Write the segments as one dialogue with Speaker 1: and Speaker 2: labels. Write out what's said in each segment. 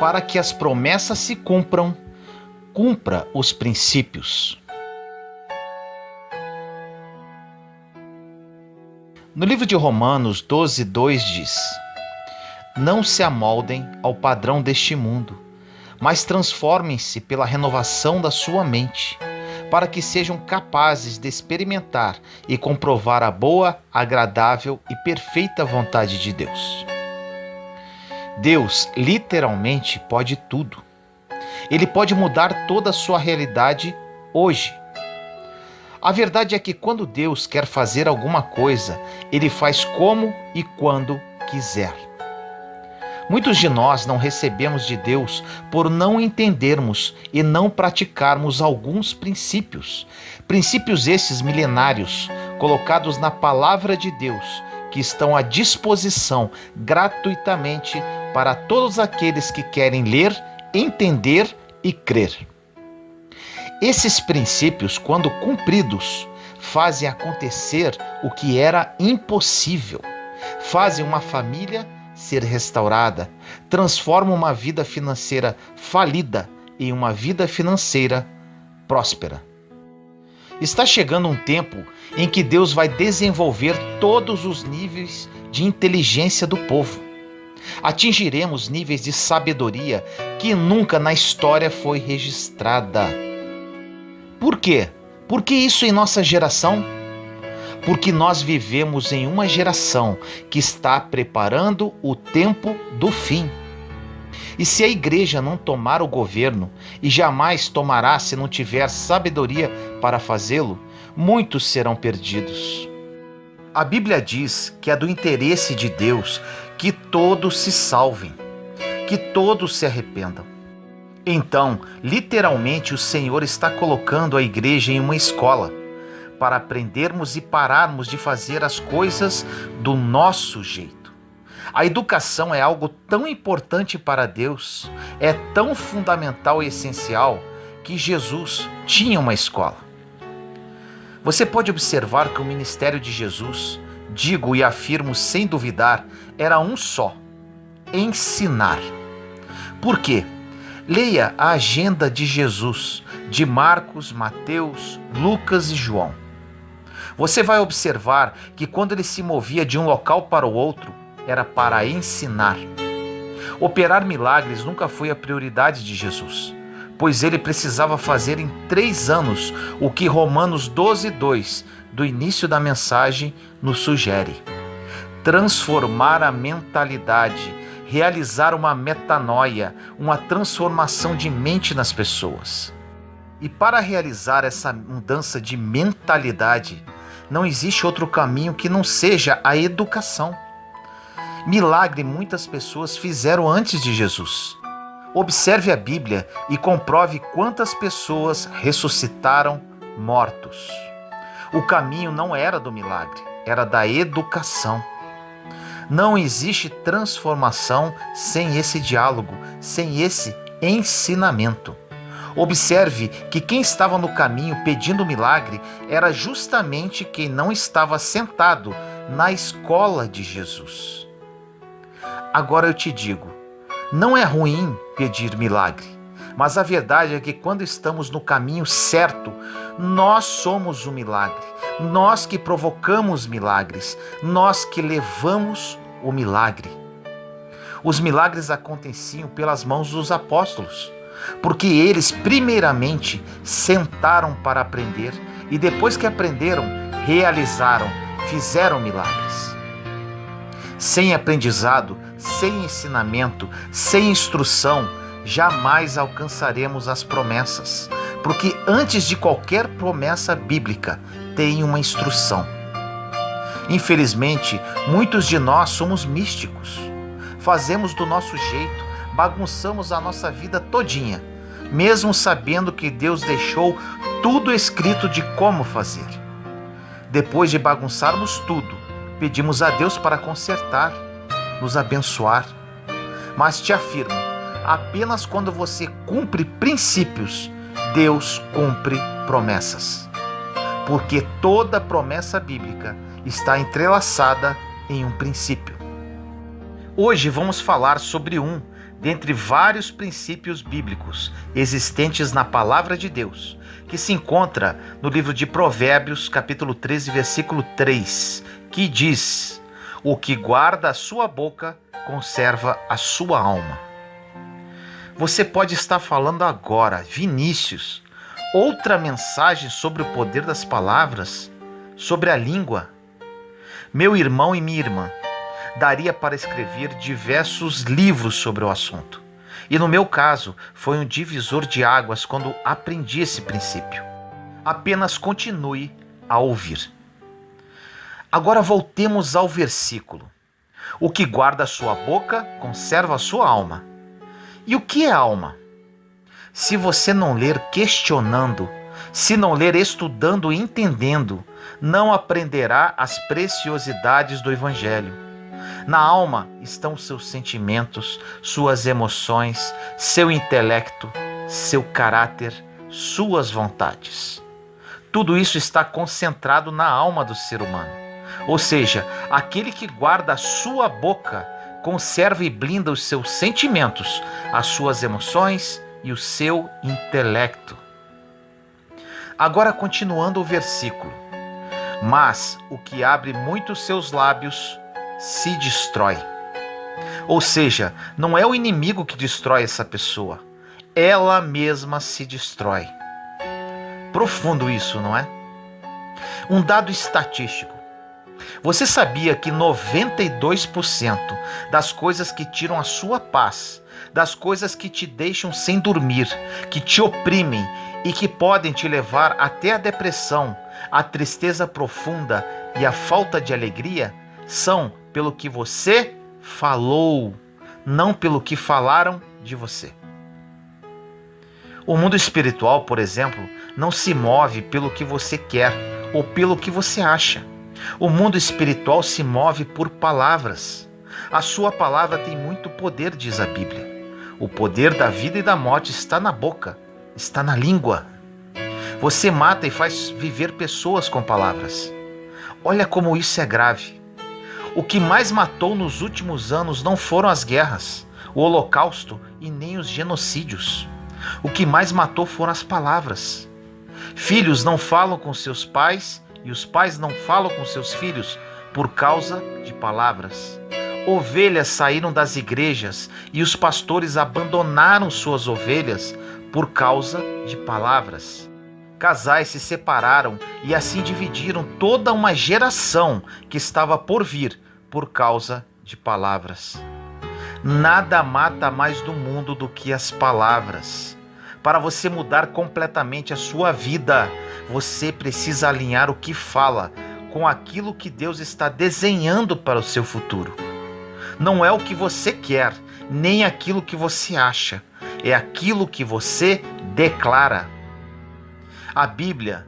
Speaker 1: para que as promessas se cumpram, cumpra os princípios. No livro de Romanos 12:2 diz: Não se amoldem ao padrão deste mundo, mas transformem-se pela renovação da sua mente, para que sejam capazes de experimentar e comprovar a boa, agradável e perfeita vontade de Deus. Deus literalmente pode tudo. Ele pode mudar toda a sua realidade hoje. A verdade é que quando Deus quer fazer alguma coisa, Ele faz como e quando quiser. Muitos de nós não recebemos de Deus por não entendermos e não praticarmos alguns princípios. Princípios esses milenários, colocados na Palavra de Deus, que estão à disposição gratuitamente para todos aqueles que querem ler, entender e crer. Esses princípios, quando cumpridos, fazem acontecer o que era impossível, fazem uma família ser restaurada, transformam uma vida financeira falida em uma vida financeira próspera. Está chegando um tempo em que Deus vai desenvolver todos os níveis de inteligência do povo. Atingiremos níveis de sabedoria que nunca na história foi registrada. Por quê? Por que isso em nossa geração? Porque nós vivemos em uma geração que está preparando o tempo do fim. E se a igreja não tomar o governo, e jamais tomará se não tiver sabedoria para fazê-lo, muitos serão perdidos. A Bíblia diz que é do interesse de Deus que todos se salvem, que todos se arrependam. Então, literalmente, o Senhor está colocando a igreja em uma escola para aprendermos e pararmos de fazer as coisas do nosso jeito. A educação é algo tão importante para Deus, é tão fundamental e essencial, que Jesus tinha uma escola. Você pode observar que o ministério de Jesus, digo e afirmo sem duvidar, era um só: ensinar. Por quê? Leia a agenda de Jesus, de Marcos, Mateus, Lucas e João. Você vai observar que quando ele se movia de um local para o outro, era para ensinar. Operar milagres nunca foi a prioridade de Jesus, pois ele precisava fazer em 3 anos o que Romanos 12:2, do início da mensagem, nos sugere: transformar a mentalidade, realizar uma metanoia, uma transformação de mente nas pessoas. E para realizar essa mudança de mentalidade, não existe outro caminho que não seja a educação. Milagre muitas pessoas fizeram antes de Jesus. Observe a Bíblia e comprove quantas pessoas ressuscitaram mortos. O caminho não era do milagre, era da educação. Não existe transformação sem esse diálogo, sem esse ensinamento. Observe que quem estava no caminho pedindo milagre era justamente quem não estava sentado na escola de Jesus. Agora eu te digo, não é ruim pedir milagre, mas a verdade é que quando estamos no caminho certo, nós somos o milagre, nós que provocamos milagres, nós que levamos o milagre. Os milagres aconteciam pelas mãos dos apóstolos, porque eles primeiramente sentaram para aprender e depois que aprenderam, realizaram, fizeram milagres. Sem aprendizado, sem ensinamento, sem instrução, jamais alcançaremos as promessas, porque antes de qualquer promessa bíblica tem uma instrução. Infelizmente, muitos de nós somos místicos, fazemos do nosso jeito, bagunçamos a nossa vida todinha, mesmo sabendo que Deus deixou tudo escrito de como fazer. Depois de bagunçarmos tudo, pedimos a Deus para consertar, nos abençoar. Mas te afirmo, apenas quando você cumpre princípios, Deus cumpre promessas. Porque toda promessa bíblica está entrelaçada em um princípio. Hoje vamos falar sobre um dentre vários princípios bíblicos existentes na Palavra de Deus, que se encontra no livro de Provérbios, capítulo 13, versículo 3, que diz: o que guarda a sua boca conserva a sua alma. Você pode estar falando agora, Vinícius, outra mensagem sobre o poder das palavras, sobre a língua. Meu irmão e minha irmã, daria para escrever diversos livros sobre o assunto. E no meu caso, foi um divisor de águas quando aprendi esse princípio. Apenas continue a ouvir. Agora voltemos ao versículo. O que guarda a sua boca, conserva a sua alma. E o que é alma? Se você não ler questionando, se não ler estudando e entendendo, não aprenderá as preciosidades do Evangelho. Na alma estão seus sentimentos, suas emoções, seu intelecto, seu caráter, suas vontades. Tudo isso está concentrado na alma do ser humano. Ou seja, aquele que guarda a sua boca conserva e blinda os seus sentimentos, as suas emoções e o seu intelecto. Agora, continuando o versículo. Mas o que abre muito os seus lábios se destrói. Ou seja, não é o inimigo que destrói essa pessoa, ela mesma se destrói. Profundo isso, não é? Um dado estatístico. Você sabia que 92% das coisas que tiram a sua paz, das coisas que te deixam sem dormir, que te oprimem e que podem te levar até a depressão, a tristeza profunda e a falta de alegria, são pelo que você falou, não pelo que falaram de você. O mundo espiritual, por exemplo, não se move pelo que você quer ou pelo que você acha. O mundo espiritual se move por palavras. A sua palavra tem muito poder, diz a Bíblia. O poder da vida e da morte está na boca, está na língua. Você mata e faz viver pessoas com palavras. Olha como isso é grave. O que mais matou nos últimos anos não foram as guerras, o holocausto e nem os genocídios. O que mais matou foram as palavras. Filhos não falam com seus pais e os pais não falam com seus filhos por causa de palavras. Ovelhas saíram das igrejas e os pastores abandonaram suas ovelhas por causa de palavras. Casais se separaram e assim dividiram toda uma geração que estava por vir por causa de palavras. Nada mata mais do mundo do que as palavras. Para você mudar completamente a sua vida, você precisa alinhar o que fala com aquilo que Deus está desenhando para o seu futuro. Não é o que você quer, nem aquilo que você acha, é aquilo que você declara. A Bíblia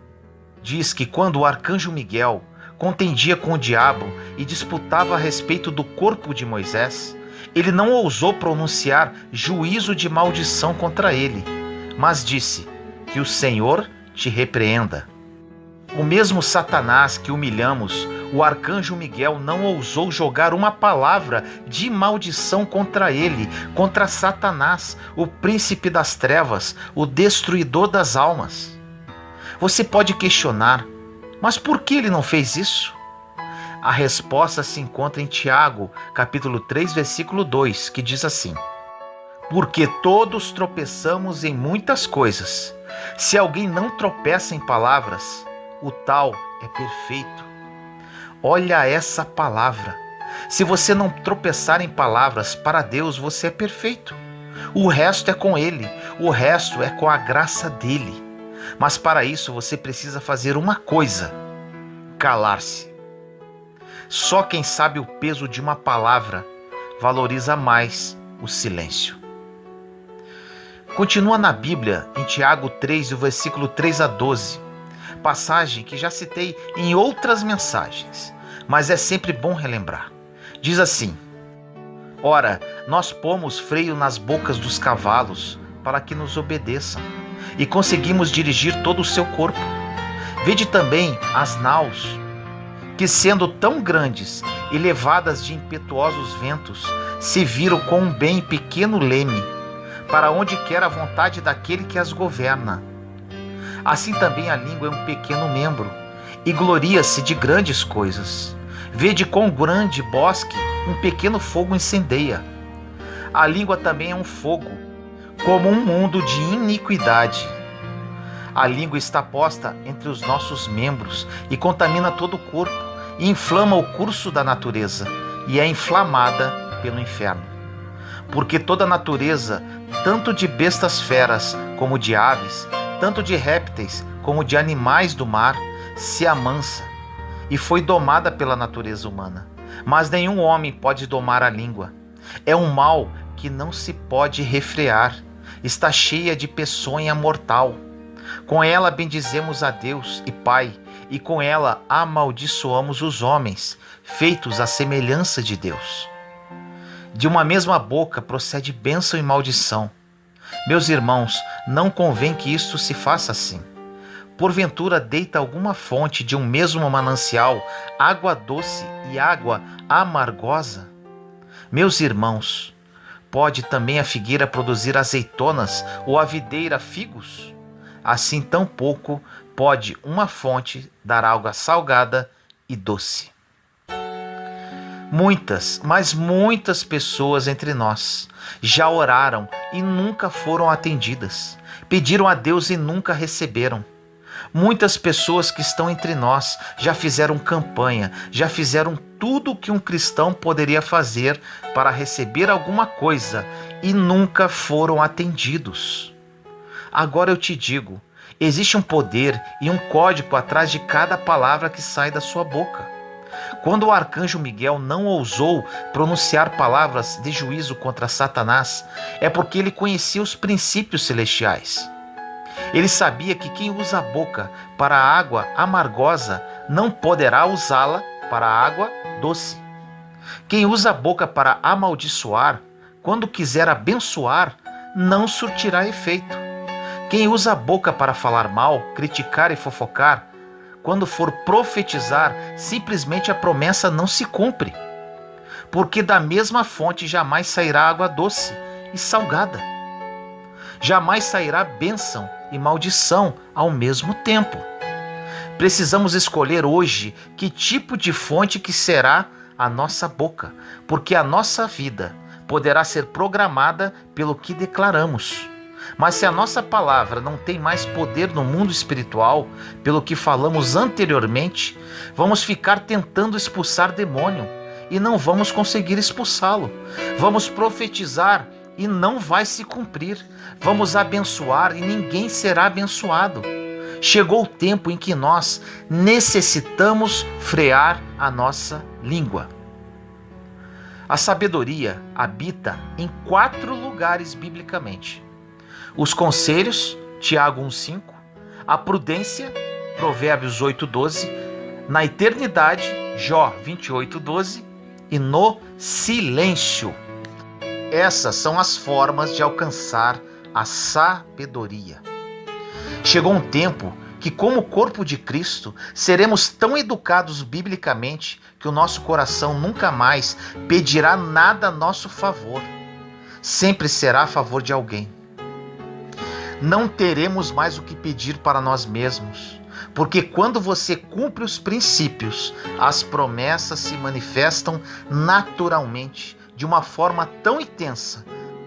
Speaker 1: diz que quando o arcanjo Miguel contendia com o diabo e disputava a respeito do corpo de Moisés, ele não ousou pronunciar juízo de maldição contra ele, mas disse: que o Senhor te repreenda. O mesmo Satanás que humilhamos, o arcanjo Miguel não ousou jogar uma palavra de maldição contra ele, contra Satanás, o príncipe das trevas, o destruidor das almas. Você pode questionar, mas por que ele não fez isso? A resposta se encontra em Tiago, capítulo 3, versículo 2, que diz assim: porque todos tropeçamos em muitas coisas. Se alguém não tropeça em palavras, o tal é perfeito. Olha essa palavra. Se você não tropeçar em palavras, para Deus você é perfeito. O resto é com Ele, o resto é com a graça dEle. Mas para isso você precisa fazer uma coisa: calar-se. Só quem sabe o peso de uma palavra valoriza mais o silêncio. Continua na Bíblia, em Tiago 3, o versículo 3 a 12, passagem que já citei em outras mensagens, mas é sempre bom relembrar. Diz assim: ora, nós pomos freio nas bocas dos cavalos para que nos obedeçam, e conseguimos dirigir todo o seu corpo. Vede também as naus, que sendo tão grandes e levadas de impetuosos ventos, se viram com um bem pequeno leme, para onde quer a vontade daquele que as governa. Assim também a língua é um pequeno membro, e gloria-se de grandes coisas. Vede quão grande bosque um pequeno fogo incendeia. A língua também é um fogo, como um mundo de iniquidade. A língua está posta entre os nossos membros e contamina todo o corpo, e inflama o curso da natureza, e é inflamada pelo inferno. Porque toda a natureza, tanto de bestas feras como de aves, tanto de répteis como de animais do mar, se amansa, e foi domada pela natureza humana. Mas nenhum homem pode domar a língua. É um mal que não se pode refrear, está cheia de peçonha mortal. Com ela bendizemos a Deus e Pai, e com ela amaldiçoamos os homens, feitos à semelhança de Deus. De uma mesma boca procede bênção e maldição. Meus irmãos, não convém que isto se faça assim. Porventura deita alguma fonte de um mesmo manancial água doce e água amargosa? Meus irmãos, pode também a figueira produzir azeitonas ou a videira figos? Assim tampouco pode uma fonte dar água salgada e doce. Muitas, mas muitas pessoas entre nós já oraram e nunca foram atendidas. Pediram a Deus e nunca receberam. Muitas pessoas que estão entre nós já fizeram campanha, já fizeram tudo o que um cristão poderia fazer para receber alguma coisa e nunca foram atendidos. Agora eu te digo, existe um poder e um código atrás de cada palavra que sai da sua boca. Quando o arcanjo Miguel não ousou pronunciar palavras de juízo contra Satanás, é porque ele conhecia os princípios celestiais. Ele sabia que quem usa a boca para a água amargosa não poderá usá-la para a água doce. Quem usa a boca para amaldiçoar, quando quiser abençoar, não surtirá efeito. Quem usa a boca para falar mal, criticar e fofocar, quando for profetizar, simplesmente a promessa não se cumpre. Porque da mesma fonte jamais sairá água doce e salgada. Jamais sairá bênção e maldição ao mesmo tempo. Precisamos escolher hoje que tipo de fonte que será a nossa boca, porque a nossa vida poderá ser programada pelo que declaramos. Mas se a nossa palavra não tem mais poder no mundo espiritual, pelo que falamos anteriormente, vamos ficar tentando expulsar demônio e não vamos conseguir expulsá-lo. Vamos profetizar e não vai se cumprir. Vamos abençoar e ninguém será abençoado. Chegou o tempo em que nós necessitamos frear a nossa língua. A sabedoria habita em 4 lugares biblicamente. Os conselhos, Tiago 1,5, a prudência, Provérbios 8,12, na eternidade, Jó 28,12 e no silêncio. Essas são as formas de alcançar a sabedoria. Chegou um tempo que, como corpo de Cristo, seremos tão educados biblicamente que o nosso coração nunca mais pedirá nada a nosso favor. Sempre será a favor de alguém. Não teremos mais o que pedir para nós mesmos, porque quando você cumpre os princípios, as promessas se manifestam naturalmente, de uma forma tão intensa,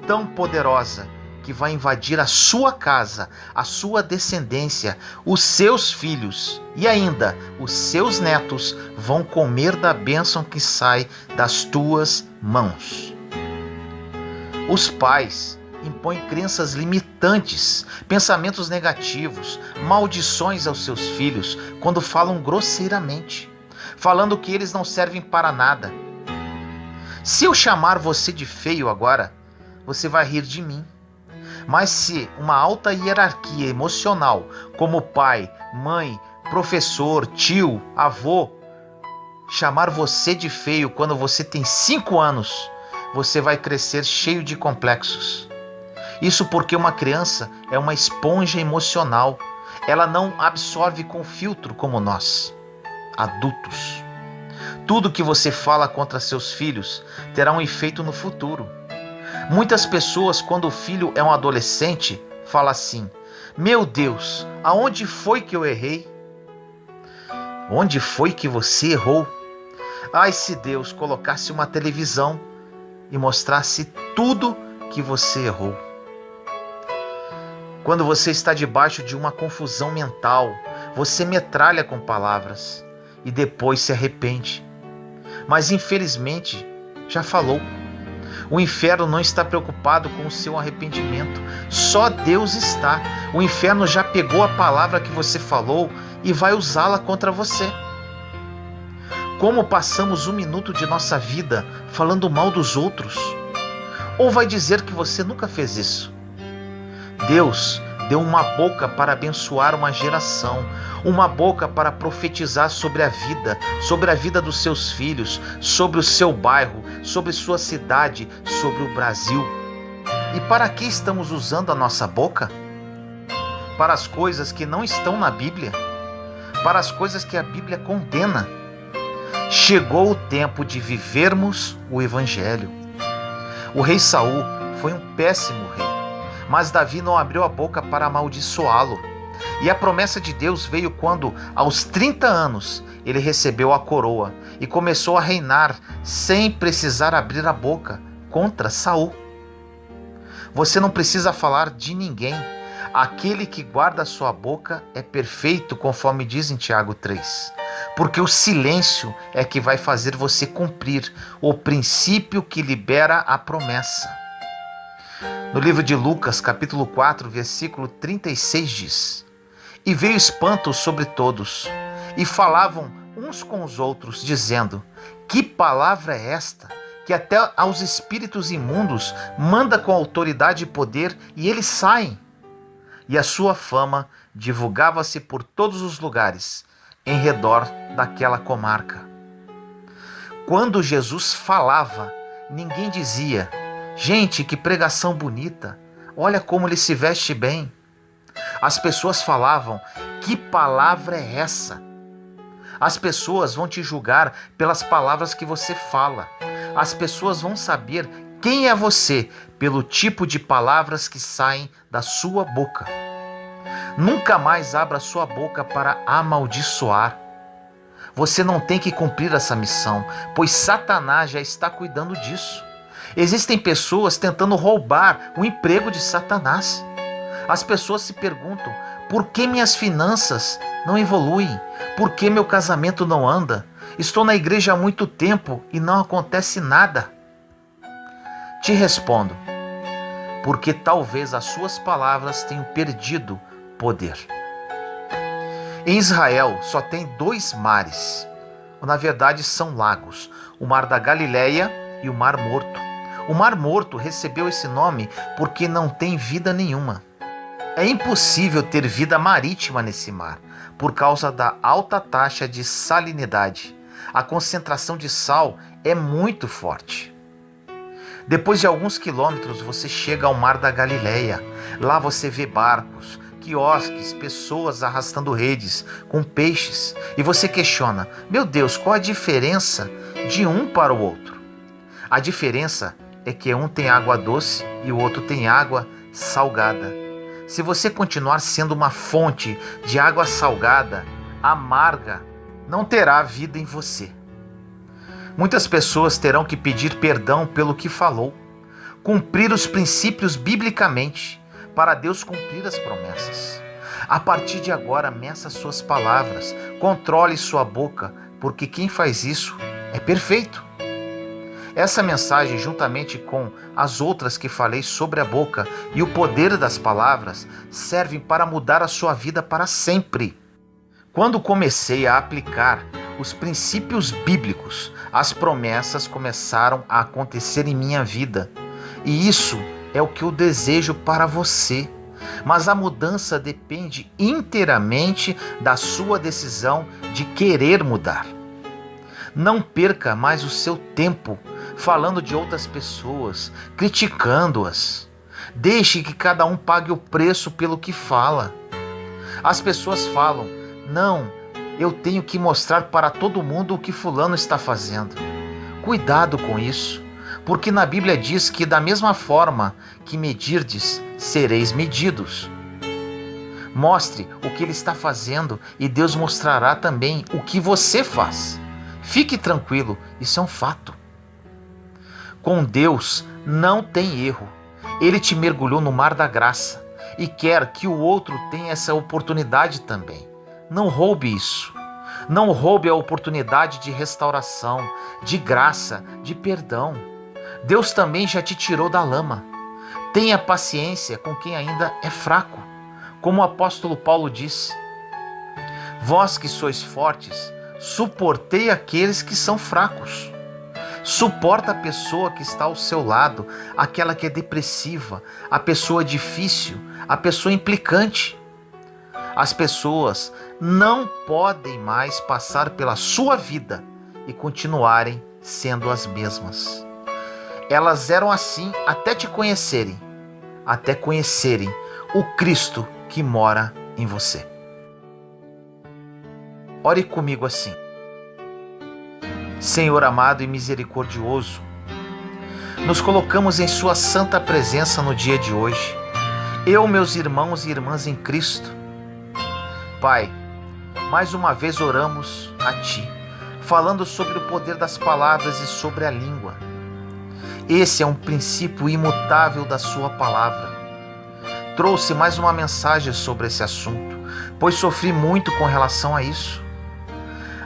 Speaker 1: tão poderosa, que vai invadir a sua casa, a sua descendência, os seus filhos e ainda os seus netos vão comer da bênção que sai das tuas mãos. Os pais impõe crenças limitantes, pensamentos negativos, maldições aos seus filhos quando falam grosseiramente, falando que eles não servem para nada. Se eu chamar você de feio agora, você vai rir de mim. Mas se uma alta hierarquia emocional, como pai, mãe, professor, tio, avô, chamar você de feio quando você tem 5 anos, você vai crescer cheio de complexos. Isso porque uma criança é uma esponja emocional. Ela não absorve com filtro como nós, adultos. Tudo que você fala contra seus filhos terá um efeito no futuro. Muitas pessoas, quando o filho é um adolescente, falam assim: meu Deus, aonde foi que eu errei? Onde foi que você errou? Ai, se Deus colocasse uma televisão e mostrasse tudo que você errou. Quando você está debaixo de uma confusão mental, você metralha com palavras e depois se arrepende. Mas infelizmente já falou. O inferno não está preocupado com o seu arrependimento. Só Deus está. O inferno já pegou a palavra que você falou e vai usá-la contra você. Como passamos 1 minuto de nossa vida falando mal dos outros? Ou vai dizer que você nunca fez isso? Deus deu uma boca para abençoar uma geração, uma boca para profetizar sobre a vida dos seus filhos, sobre o seu bairro, sobre sua cidade, sobre o Brasil. E para que estamos usando a nossa boca? Para as coisas que não estão na Bíblia, para as coisas que a Bíblia condena. Chegou o tempo de vivermos o Evangelho. O rei Saul foi um péssimo rei, mas Davi não abriu a boca para amaldiçoá-lo. E a promessa de Deus veio quando, aos 30 anos, ele recebeu a coroa e começou a reinar sem precisar abrir a boca contra Saul. Você não precisa falar de ninguém. Aquele que guarda a sua boca é perfeito, conforme diz em Tiago 3. Porque o silêncio é que vai fazer você cumprir o princípio que libera a promessa. No livro de Lucas, capítulo 4, versículo 36 diz: E veio espanto sobre todos, e falavam uns com os outros, dizendo: Que palavra é esta, que até aos espíritos imundos manda com autoridade e poder, e eles saem? E a sua fama divulgava-se por todos os lugares, em redor daquela comarca. Quando Jesus falava, ninguém dizia: gente, que pregação bonita, olha como ele se veste bem. As pessoas falavam: que palavra é essa? As pessoas vão te julgar pelas palavras que você fala. As pessoas vão saber quem é você pelo tipo de palavras que saem da sua boca. Nunca mais abra sua boca para amaldiçoar. Você não tem que cumprir essa missão, pois Satanás já está cuidando disso. Existem pessoas tentando roubar o emprego de Satanás. As pessoas se perguntam: por que minhas finanças não evoluem? Por que meu casamento não anda? Estou na igreja há muito tempo e não acontece nada. Te respondo: porque talvez as suas palavras tenham perdido poder. Em Israel só tem 2 mares, ou na verdade são lagos: o Mar da Galileia e o Mar Morto. O Mar Morto recebeu esse nome porque não tem vida nenhuma. É impossível ter vida marítima nesse mar, por causa da alta taxa de salinidade. A concentração de sal é muito forte. Depois de alguns quilômetros, você chega ao Mar da Galileia. Lá você vê barcos, quiosques, pessoas arrastando redes com peixes. E você questiona: meu Deus, qual a diferença de um para o outro? A diferença é que um tem água doce e o outro tem água salgada. Se você continuar sendo uma fonte de água salgada, amarga, não terá vida em você. Muitas pessoas terão que pedir perdão pelo que falou, cumprir os princípios biblicamente, para Deus cumprir as promessas. A partir de agora, meça suas palavras, controle sua boca, porque quem faz isso é perfeito. Essa mensagem, juntamente com as outras que falei sobre a boca e o poder das palavras, servem para mudar a sua vida para sempre. Quando comecei a aplicar os princípios bíblicos, as promessas começaram a acontecer em minha vida. E isso é o que eu desejo para você. Mas a mudança depende inteiramente da sua decisão de querer mudar. Não perca mais o seu tempo falando de outras pessoas, criticando-as. Deixe que cada um pague o preço pelo que fala. As pessoas falam: não, eu tenho que mostrar para todo mundo o que fulano está fazendo. Cuidado com isso, porque na Bíblia diz que da mesma forma que medirdes, sereis medidos. Mostre o que ele está fazendo e Deus mostrará também o que você faz. Fique tranquilo, isso é um fato. Com Deus não tem erro. Ele te mergulhou no mar da graça e quer que o outro tenha essa oportunidade também. Não roube isso. Não roube a oportunidade de restauração, de graça, de perdão. Deus também já te tirou da lama. Tenha paciência com quem ainda é fraco. Como o apóstolo Paulo disse: vós que sois fortes, suportei aqueles que são fracos. Suporta a pessoa que está ao seu lado, aquela que é depressiva, a pessoa difícil, a pessoa implicante. As pessoas não podem mais passar pela sua vida e continuarem sendo as mesmas. Elas eram assim até te conhecerem, até conhecerem o Cristo que mora em você. Ore comigo assim: Senhor amado e misericordioso, nos colocamos em sua santa presença no dia de hoje, eu, meus irmãos e irmãs em Cristo. Pai, mais uma vez oramos a Ti, falando sobre o poder das palavras e sobre a língua. Esse é um princípio imutável da Sua palavra. Trouxe mais uma mensagem sobre esse assunto, pois sofri muito com relação a isso.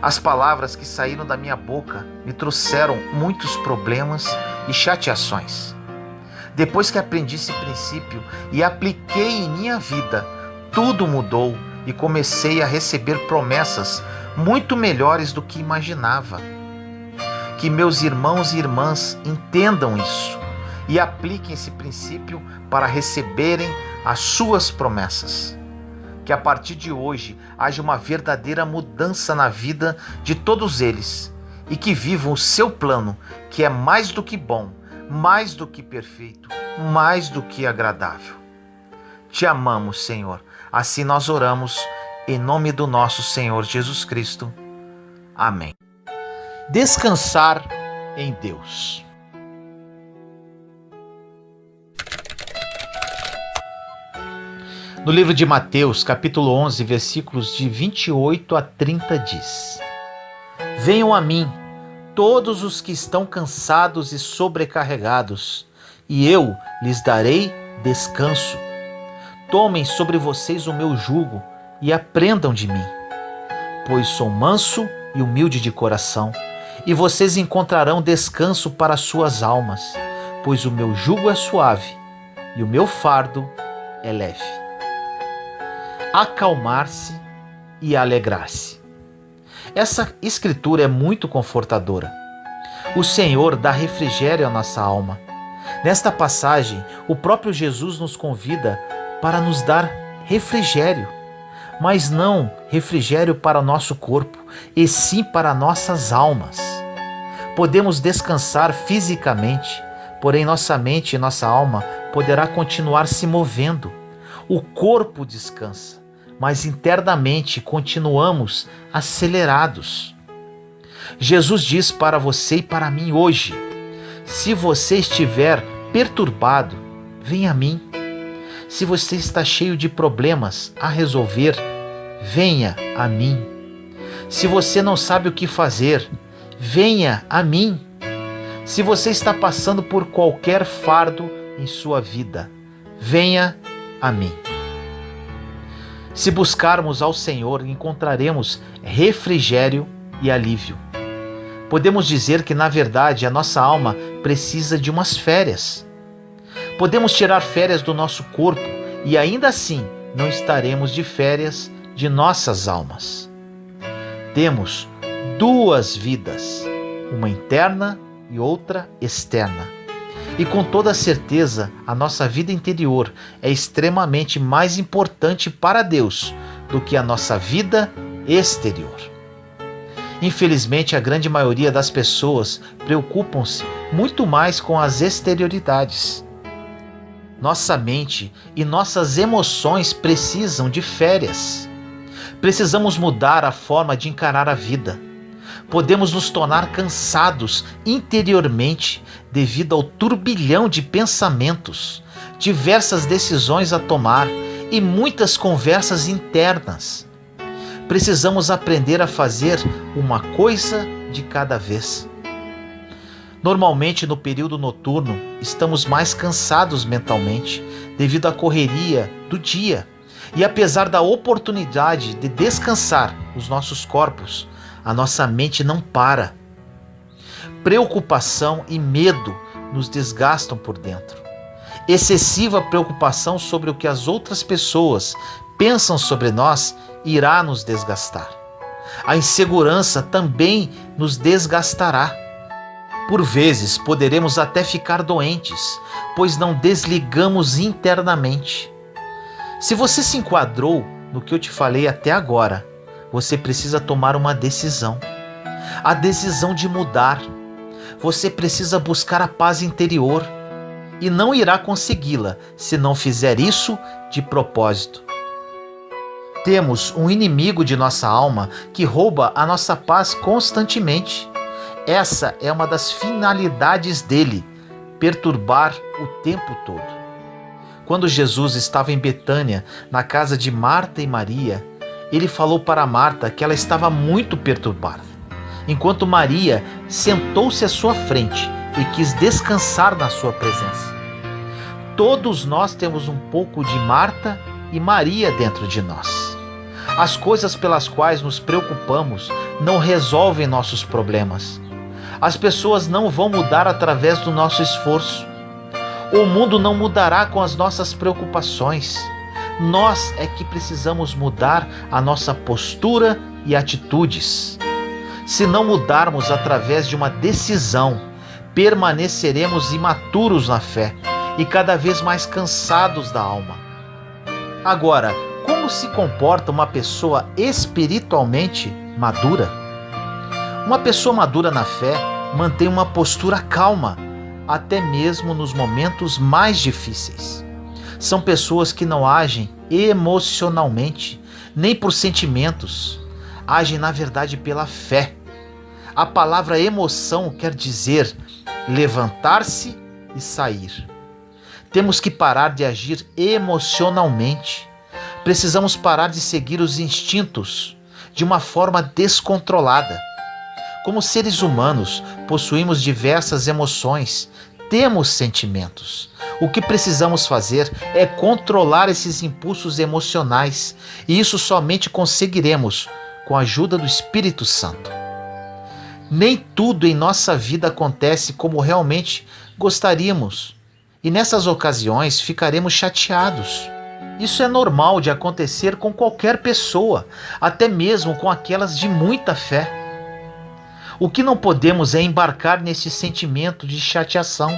Speaker 1: As palavras que saíram da minha boca me trouxeram muitos problemas e chateações. Depois que aprendi esse princípio e apliquei em minha vida, tudo mudou e comecei a receber promessas muito melhores do que imaginava. Que meus irmãos e irmãs entendam isso e apliquem esse princípio para receberem as suas promessas. Que a partir de hoje haja uma verdadeira mudança na vida de todos eles e que vivam o seu plano, que é mais do que bom, mais do que perfeito, mais do que agradável. Te amamos, Senhor. Assim nós oramos em nome do nosso Senhor Jesus Cristo. Amém. Descansar em Deus. No livro de Mateus, capítulo 11, versículos de 28 a 30 diz: venham a mim, todos os que estão cansados e sobrecarregados, e eu lhes darei descanso. Tomem sobre vocês o meu jugo e aprendam de mim, pois sou manso e humilde de coração, e vocês encontrarão descanso para suas almas, pois o meu jugo é suave e o meu fardo é leve. Acalmar-se e alegrar-se. Essa escritura é muito confortadora. O Senhor dá refrigério à nossa alma. Nesta passagem, o próprio Jesus nos convida para nos dar refrigério, mas não refrigério para nosso corpo, e sim para nossas almas. Podemos descansar fisicamente, porém nossa mente e nossa alma poderá continuar se movendo. O corpo descansa, mas internamente continuamos acelerados. Jesus diz para você e para mim hoje: se você estiver perturbado, venha a mim. Se você está cheio de problemas a resolver, venha a mim. Se você não sabe o que fazer, venha a mim. Se você está passando por qualquer fardo em sua vida, venha a mim. Se buscarmos ao Senhor, encontraremos refrigério e alívio. Podemos dizer que, na verdade, a nossa alma precisa de umas férias. Podemos tirar férias do nosso corpo e ainda assim não estaremos de férias de nossas almas. Temos duas vidas, uma interna e outra externa. E com toda certeza, a nossa vida interior é extremamente mais importante para Deus do que a nossa vida exterior. Infelizmente, a grande maioria das pessoas preocupam-se muito mais com as exterioridades. Nossa mente e nossas emoções precisam de férias. Precisamos mudar a forma de encarar a vida. Podemos nos tornar cansados interiormente devido ao turbilhão de pensamentos, diversas decisões a tomar e muitas conversas internas. Precisamos aprender a fazer uma coisa de cada vez. Normalmente, no período noturno, estamos mais cansados mentalmente devido à correria do dia. E apesar da oportunidade de descansar os nossos corpos, a nossa mente não para. Preocupação e medo nos desgastam por dentro. Excessiva preocupação sobre o que as outras pessoas pensam sobre nós irá nos desgastar. A insegurança também nos desgastará. Por vezes poderemos até ficar doentes, pois não desligamos internamente. Se você se enquadrou no que eu te falei até agora, você precisa tomar uma decisão. A decisão de mudar. Você precisa buscar a paz interior e não irá consegui-la se não fizer isso de propósito. Temos um inimigo de nossa alma que rouba a nossa paz constantemente. Essa é uma das finalidades dele, perturbar o tempo todo. Quando Jesus estava em Betânia, na casa de Marta e Maria, ele falou para Marta que ela estava muito perturbada, enquanto Maria sentou-se à sua frente e quis descansar na sua presença. Todos nós temos um pouco de Marta e Maria dentro de nós. As coisas pelas quais nos preocupamos não resolvem nossos problemas. As pessoas não vão mudar através do nosso esforço. O mundo não mudará com as nossas preocupações. Nós é que precisamos mudar a nossa postura e atitudes. Se não mudarmos através de uma decisão, permaneceremos imaturos na fé e cada vez mais cansados da alma. Agora, como se comporta uma pessoa espiritualmente madura? Uma pessoa madura na fé mantém uma postura calma, até mesmo nos momentos mais difíceis. São pessoas que não agem emocionalmente, nem por sentimentos. Agem, na verdade, pela fé. A palavra emoção quer dizer levantar-se e sair. Temos que parar de agir emocionalmente. Precisamos parar de seguir os instintos de uma forma descontrolada. Como seres humanos, possuímos diversas emoções, temos sentimentos. O que precisamos fazer é controlar esses impulsos emocionais, e isso somente conseguiremos com a ajuda do Espírito Santo. Nem tudo em nossa vida acontece como realmente gostaríamos, e nessas ocasiões ficaremos chateados. Isso é normal de acontecer com qualquer pessoa, até mesmo com aquelas de muita fé. O que não podemos é embarcar nesse sentimento de chateação.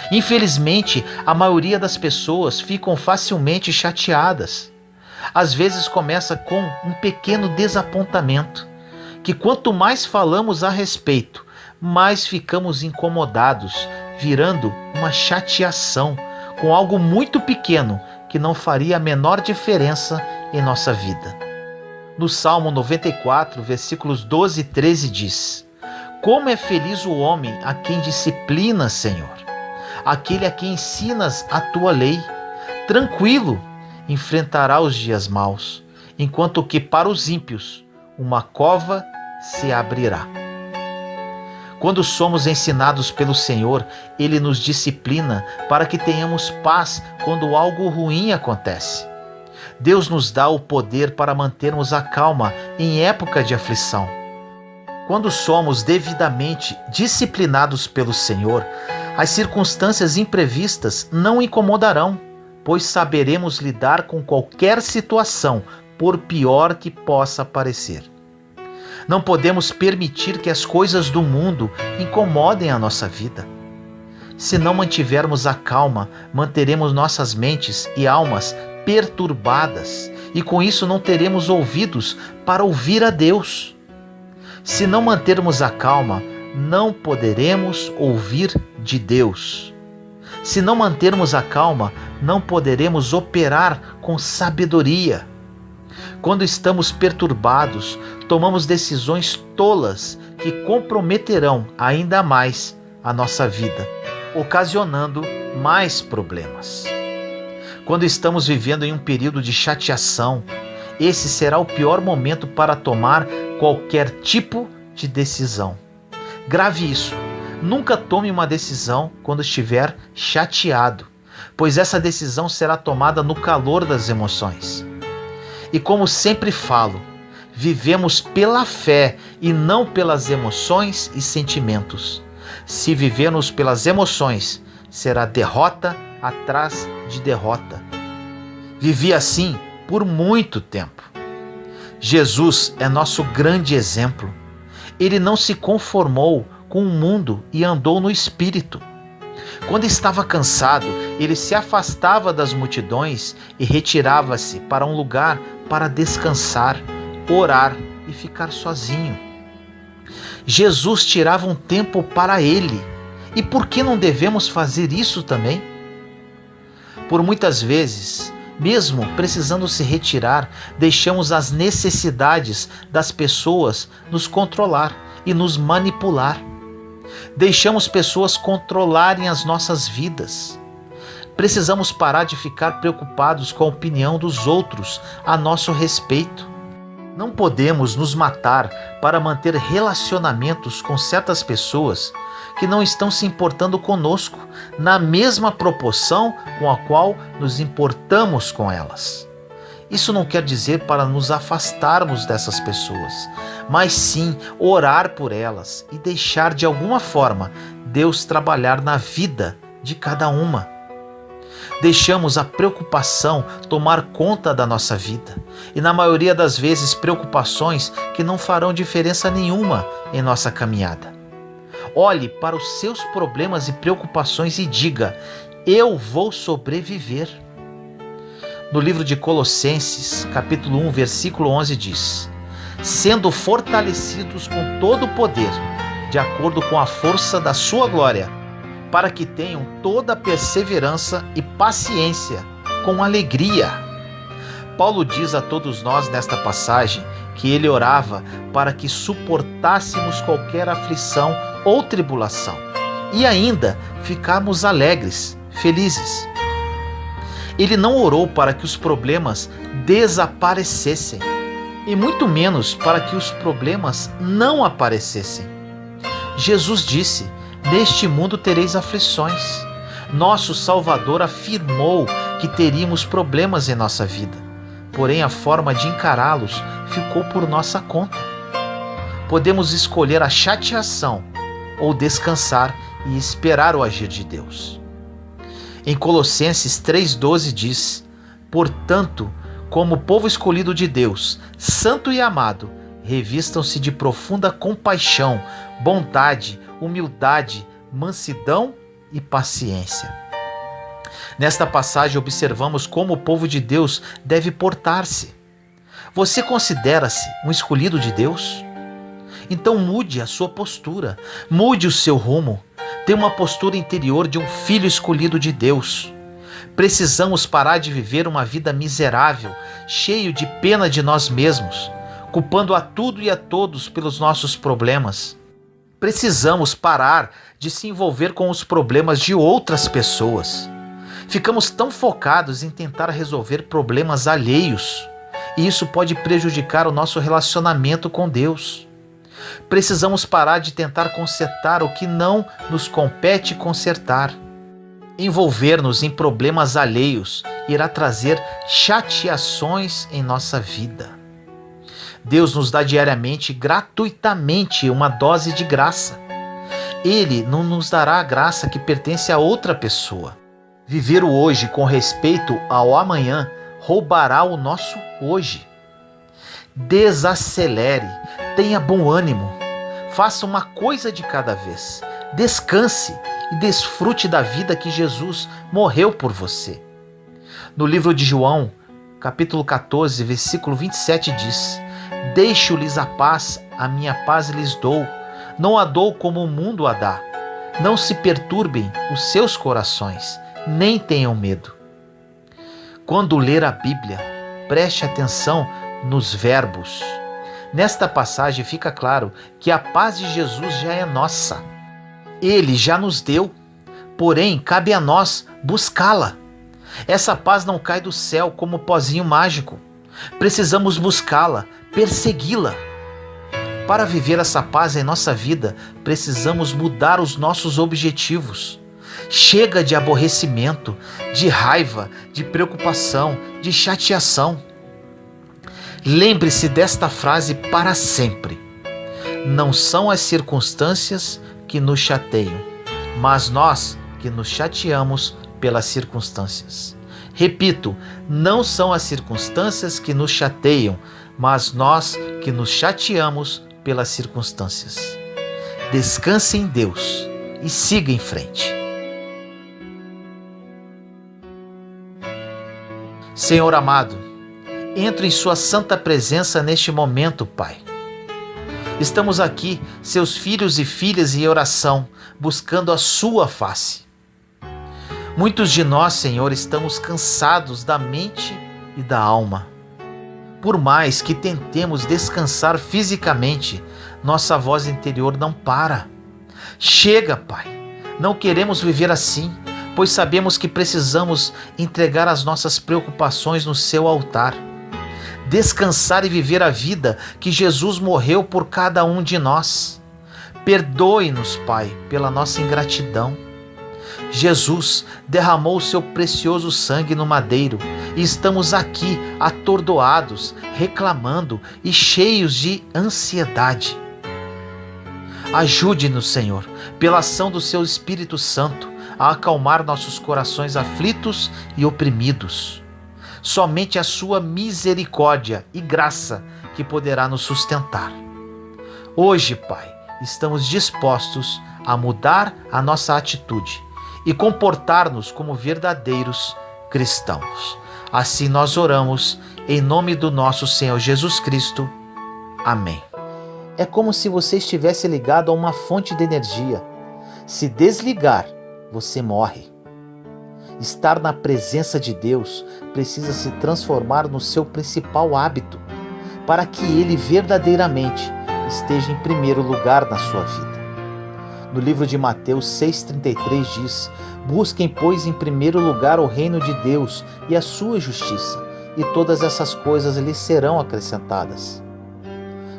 Speaker 1: Infelizmente, a maioria das pessoas ficam facilmente chateadas. Às vezes começa com um pequeno desapontamento, que quanto mais falamos a respeito, mais ficamos incomodados, virando uma chateação com algo muito pequeno que não faria a menor diferença em nossa vida. No Salmo 94, versículos 12 e 13 diz: Como é feliz o homem a quem disciplinas, Senhor, aquele a quem ensinas a tua lei. Tranquilo enfrentará os dias maus, enquanto que para os ímpios uma cova se abrirá. Quando somos ensinados pelo Senhor, Ele nos disciplina para que tenhamos paz quando algo ruim acontece. Deus nos dá o poder para mantermos a calma em época de aflição. Quando somos devidamente disciplinados pelo Senhor, as circunstâncias imprevistas não incomodarão, pois saberemos lidar com qualquer situação, por pior que possa parecer. Não podemos permitir que as coisas do mundo incomodem a nossa vida. Se não mantivermos a calma, manteremos nossas mentes e almas perturbadas, e com isso não teremos ouvidos para ouvir a Deus. Se não mantermos a calma, não poderemos ouvir de Deus. Se não mantermos a calma, não poderemos operar com sabedoria. Quando estamos perturbados, tomamos decisões tolas que comprometerão ainda mais a nossa vida, ocasionando mais problemas. Quando estamos vivendo em um período de chateação, esse será o pior momento para tomar qualquer tipo de decisão. Grave isso. Nunca tome uma decisão quando estiver chateado, pois essa decisão será tomada no calor das emoções. E como sempre falo, vivemos pela fé e não pelas emoções e sentimentos. Se vivermos pelas emoções, será derrota atrás de derrota. Vivi assim por muito tempo. Jesus é nosso grande exemplo. Ele não se conformou com o mundo e andou no Espírito. Quando estava cansado, ele se afastava das multidões e retirava-se para um lugar para descansar, orar e ficar sozinho. Jesus tirava um tempo para ele. E por que não devemos fazer isso também? Por muitas vezes, mesmo precisando se retirar, deixamos as necessidades das pessoas nos controlar e nos manipular. Deixamos pessoas controlarem as nossas vidas. Precisamos parar de ficar preocupados com a opinião dos outros a nosso respeito. Não podemos nos matar para manter relacionamentos com certas pessoas que não estão se importando conosco na mesma proporção com a qual nos importamos com elas. Isso não quer dizer para nos afastarmos dessas pessoas, mas sim orar por elas e deixar de alguma forma Deus trabalhar na vida de cada uma. Deixamos a preocupação tomar conta da nossa vida e, na maioria das vezes, preocupações que não farão diferença nenhuma em nossa caminhada. Olhe para os seus problemas e preocupações e diga: eu vou sobreviver. No livro de Colossenses, capítulo 1, versículo 11 diz: sendo fortalecidos com todo o poder, de acordo com a força da sua glória, para que tenham toda a perseverança e paciência com alegria. Paulo diz a todos nós nesta passagem que ele orava para que suportássemos qualquer aflição ou tribulação e ainda ficarmos alegres, felizes. Ele não orou para que os problemas desaparecessem e muito menos para que os problemas não aparecessem. Jesus disse: neste mundo tereis aflições. Nosso Salvador afirmou que teríamos problemas em nossa vida, porém a forma de encará-los ficou por nossa conta. Podemos escolher a chateação ou descansar e esperar o agir de Deus. Em Colossenses 3,12 diz: portanto, como povo escolhido de Deus, santo e amado, revistam-se de profunda compaixão, bondade, humildade, mansidão e paciência. Nesta passagem observamos como o povo de Deus deve portar-se. Você considera-se um escolhido de Deus? Então mude a sua postura, mude o seu rumo. Tenha uma postura interior de um filho escolhido de Deus. Precisamos parar de viver uma vida miserável, cheio de pena de nós mesmos, culpando a tudo e a todos pelos nossos problemas. Precisamos parar de se envolver com os problemas de outras pessoas. Ficamos tão focados em tentar resolver problemas alheios, e isso pode prejudicar o nosso relacionamento com Deus. Precisamos parar de tentar consertar o que não nos compete consertar. Envolver-nos em problemas alheios irá trazer chateações em nossa vida. Deus nos dá diariamente, gratuitamente, uma dose de graça. Ele não nos dará a graça que pertence a outra pessoa. Viver o hoje com respeito ao amanhã roubará o nosso hoje. Desacelere, tenha bom ânimo, faça uma coisa de cada vez, descanse e desfrute da vida que Jesus morreu por você. No livro de João, capítulo 14, versículo 27 diz: deixo-lhes a minha paz lhes dou, não a dou como o mundo a dá. Não se perturbem os seus corações, nem tenham medo. Quando ler a Bíblia, preste atenção nos verbos. Nesta passagem fica claro que a paz de Jesus já é nossa. Ele já nos deu, porém cabe a nós buscá-la. Essa paz não cai do céu como pozinho mágico. Precisamos buscá-la, persegui-la. Para viver essa paz em nossa vida, precisamos mudar os nossos objetivos. Chega de aborrecimento, de raiva, de preocupação, de chateação. Lembre-se desta frase para sempre. Não são as circunstâncias que nos chateiam, mas nós que nos chateamos pelas circunstâncias. Repito, não são as circunstâncias que nos chateiam, mas nós que nos chateamos pelas circunstâncias. Descanse em Deus e siga em frente. Senhor amado, entro em sua santa presença neste momento, Pai. Estamos aqui, seus filhos e filhas em oração, buscando a sua face. Muitos de nós, Senhor, estamos cansados da mente e da alma. Por mais que tentemos descansar fisicamente, nossa voz interior não para. Chega, Pai. Não queremos viver assim, pois sabemos que precisamos entregar as nossas preocupações no seu altar. Descansar e viver a vida que Jesus morreu por cada um de nós. Perdoe-nos, Pai, pela nossa ingratidão. Jesus derramou o seu precioso sangue no madeiro e estamos aqui atordoados, reclamando e cheios de ansiedade. Ajude-nos, Senhor, pela ação do seu Espírito Santo, a acalmar nossos corações aflitos e oprimidos. Somente a sua misericórdia e graça que poderá nos sustentar. Hoje, Pai, estamos dispostos a mudar a nossa atitude e comportar-nos como verdadeiros cristãos. Assim nós oramos em nome do nosso Senhor Jesus Cristo. Amém. É como se você estivesse ligado a uma fonte de energia. Se desligar, você morre. Estar na presença de Deus precisa se transformar no seu principal hábito, para que Ele verdadeiramente esteja em primeiro lugar na sua vida. No livro de Mateus 6,33 diz: busquem, pois, em primeiro lugar o reino de Deus e a sua justiça, e todas essas coisas lhes serão acrescentadas.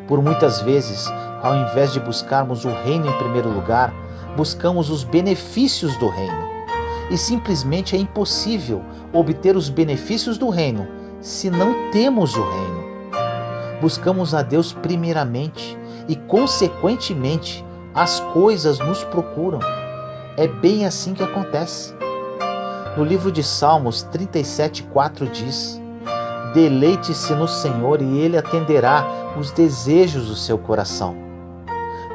Speaker 1: Por muitas vezes, ao invés de buscarmos o reino em primeiro lugar, buscamos os benefícios do reino. E simplesmente é impossível obter os benefícios do reino se não temos o reino. Buscamos a Deus primeiramente e, consequentemente, as coisas nos procuram. É bem assim que acontece. No livro de Salmos 37,4 diz: deleite-se no Senhor e Ele atenderá os desejos do seu coração.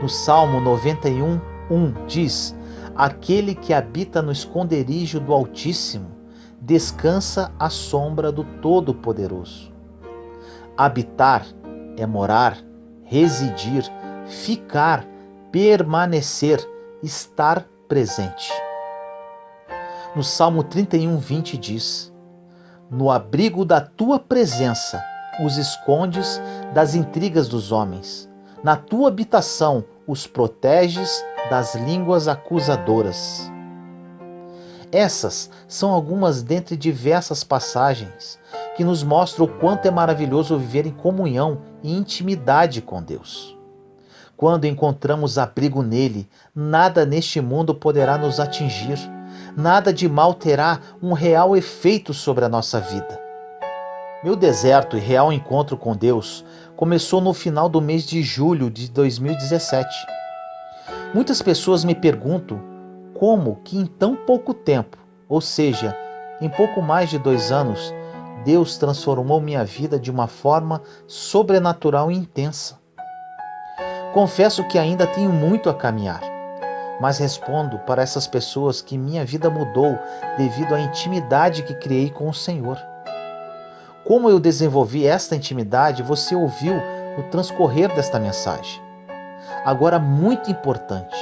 Speaker 1: No Salmo 91,1 diz: aquele que habita no esconderijo do Altíssimo descansa à sombra do Todo-Poderoso. Habitar é morar, residir, ficar, permanecer, estar presente. No Salmo 31,20 diz: no abrigo da tua presença os escondes das intrigas dos homens. Na tua habitação os proteges das línguas acusadoras. Essas são algumas dentre diversas passagens que nos mostram o quanto é maravilhoso viver em comunhão e intimidade com Deus. Quando encontramos abrigo nele, nada neste mundo poderá nos atingir. Nada de mal terá um real efeito sobre a nossa vida. Meu deserto e real encontro com Deus começou no final do mês de julho de 2017. Muitas pessoas me perguntam como que em tão pouco tempo, ou seja, em pouco mais de 2 anos, Deus transformou minha vida de uma forma sobrenatural e intensa. Confesso que ainda tenho muito a caminhar, mas respondo para essas pessoas que minha vida mudou devido à intimidade que criei com o Senhor. Como eu desenvolvi esta intimidade, você ouviu no transcorrer desta mensagem. Agora, muito importante,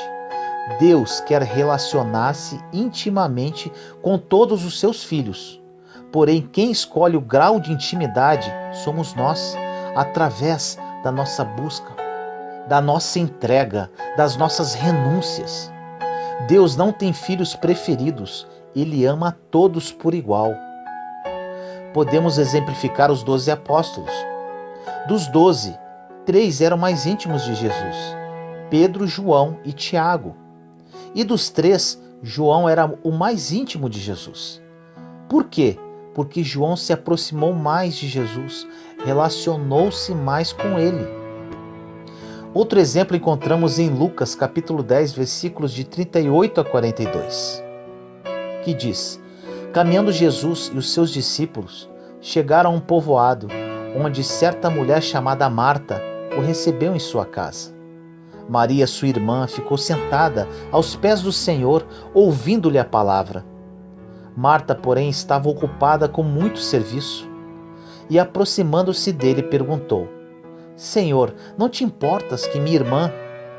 Speaker 1: Deus quer relacionar-se intimamente com todos os seus filhos. Porém, quem escolhe o grau de intimidade somos nós, através da nossa busca, da nossa entrega, das nossas renúncias. Deus não tem filhos preferidos, Ele ama a todos por igual. Podemos exemplificar os 12 apóstolos. Dos 12, 3 eram mais íntimos de Jesus: Pedro, João e Tiago. E dos 3, João era o mais íntimo de Jesus. Por quê? Porque João se aproximou mais de Jesus, relacionou-se mais com ele. Outro exemplo encontramos em Lucas capítulo 10, versículos de 38 a 42, que diz: Caminhando Jesus e os seus discípulos chegaram a um povoado, onde certa mulher chamada Marta o recebeu em sua casa. Maria, sua irmã, ficou sentada aos pés do Senhor, ouvindo-lhe a palavra. Marta, porém, estava ocupada com muito serviço. E, aproximando-se dele, perguntou: Senhor, não te importas que minha irmã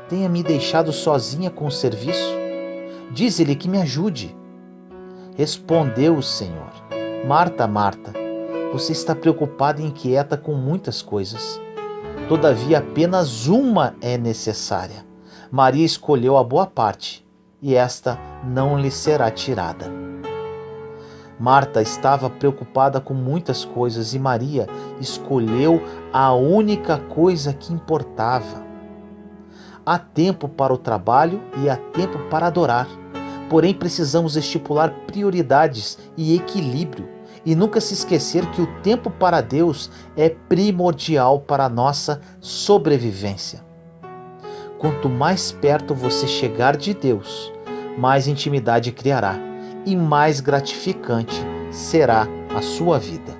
Speaker 1: tenha me deixado sozinha com o serviço? Dize-lhe que me ajude. Respondeu o Senhor: Marta, Marta, você está preocupada e inquieta com muitas coisas. Todavia, apenas uma é necessária. Maria escolheu a boa parte, e esta não lhe será tirada. Marta estava preocupada com muitas coisas e Maria escolheu a única coisa que importava. Há tempo para o trabalho e há tempo para adorar. Porém, precisamos estipular prioridades e equilíbrio e nunca se esquecer que o tempo para Deus é primordial para a nossa sobrevivência. Quanto mais perto você chegar de Deus, mais intimidade criará e mais gratificante será a sua vida.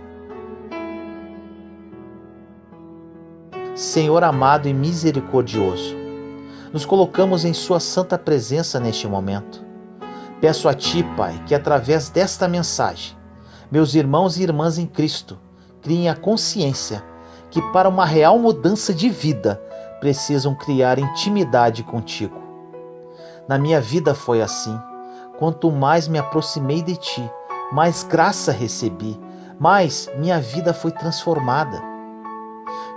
Speaker 1: Senhor amado e misericordioso, nos colocamos em Sua santa presença neste momento. Peço a Ti, Pai, que através desta mensagem, meus irmãos e irmãs em Cristo criem a consciência que para uma real mudança de vida precisam criar intimidade contigo. Na minha vida foi assim. Quanto mais me aproximei de Ti, mais graça recebi, mais minha vida foi transformada.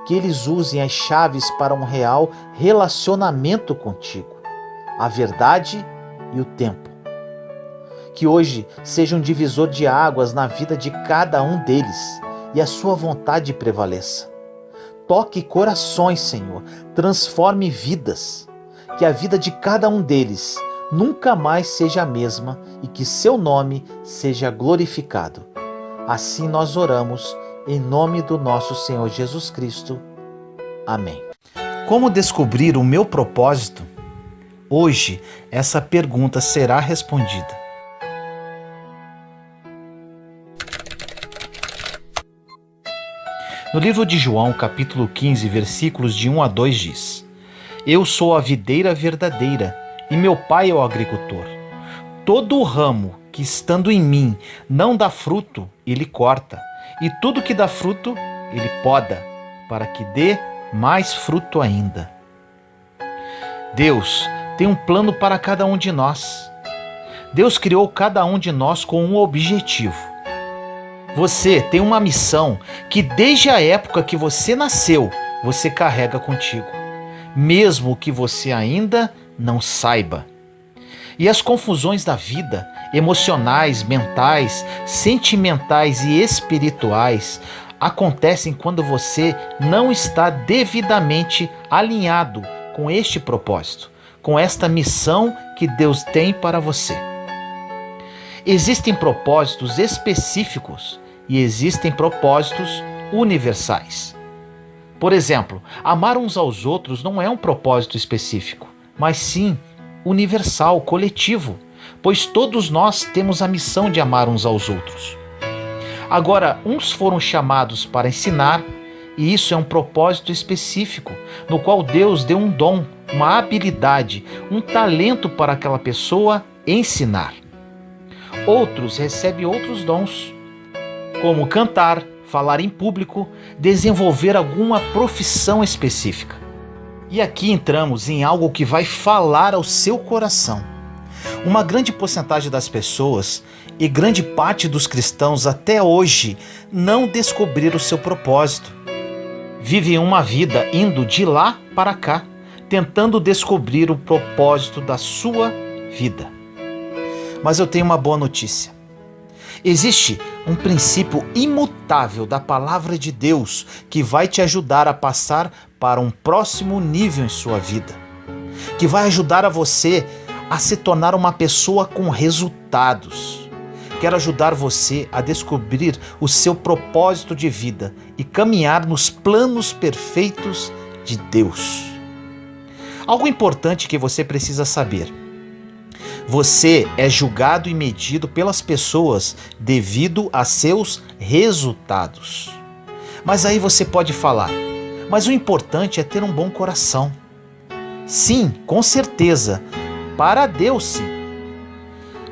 Speaker 1: Que eles usem as chaves para um real relacionamento contigo, a verdade e o tempo. Que hoje seja um divisor de águas na vida de cada um deles e a sua vontade prevaleça. Toque corações, Senhor, transforme vidas. Que a vida de cada um deles nunca mais seja a mesma e que seu nome seja glorificado. Assim nós oramos em nome do nosso Senhor Jesus Cristo. Amém. Como descobrir o meu propósito? Hoje essa pergunta será respondida. No livro de João, capítulo 15, versículos de 1 a 2 diz: Eu sou a videira verdadeira e meu pai é o agricultor. Todo o ramo que estando em mim não dá fruto, ele corta, e tudo que dá fruto, ele poda, para que dê mais fruto ainda. Deus tem um plano para cada um de nós. Deus criou cada um de nós com um objetivo. Você tem uma missão que desde a época que você nasceu, você carrega contigo, mesmo que você ainda não saiba. E as confusões da vida, emocionais, mentais, sentimentais e espirituais, acontecem quando você não está devidamente alinhado com este propósito, com esta missão que Deus tem para você. Existem propósitos específicos e existem propósitos universais. Por exemplo, amar uns aos outros não é um propósito específico, mas sim universal, coletivo, pois todos nós temos a missão de amar uns aos outros. Agora, uns foram chamados para ensinar, e isso é um propósito específico, no qual Deus deu um dom, uma habilidade, um talento para aquela pessoa ensinar. Outros recebem outros dons, como cantar, falar em público, desenvolver alguma profissão específica. E aqui entramos em algo que vai falar ao seu coração. Uma grande porcentagem das pessoas e grande parte dos cristãos até hoje não descobriram o seu propósito. vivem uma vida indo de lá para cá, tentando descobrir o propósito da sua vida. Mas eu tenho uma boa notícia. Existe um princípio imutável da palavra de Deus que vai te ajudar a passar para um próximo nível em sua vida, que vai ajudar a você a se tornar uma pessoa com resultados. Quero ajudar você a descobrir o seu propósito de vida e caminhar nos planos perfeitos de Deus. Algo importante que você precisa saber: você é julgado e medido pelas pessoas devido a seus resultados. Mas aí você pode falar: mas o importante é ter um bom coração. Sim, com certeza, para Deus sim.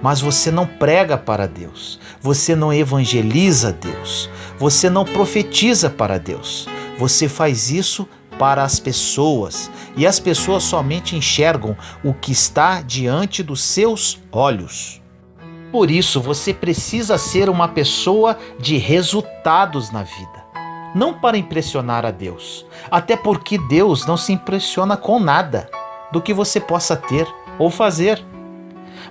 Speaker 1: Mas você não prega para Deus, você não evangeliza Deus, você não profetiza para Deus. Você faz isso para as pessoas, e as pessoas somente enxergam o que está diante dos seus olhos. Por isso, você precisa ser uma pessoa de resultados na vida, não para impressionar a Deus, até porque Deus não se impressiona com nada do que você possa ter ou fazer,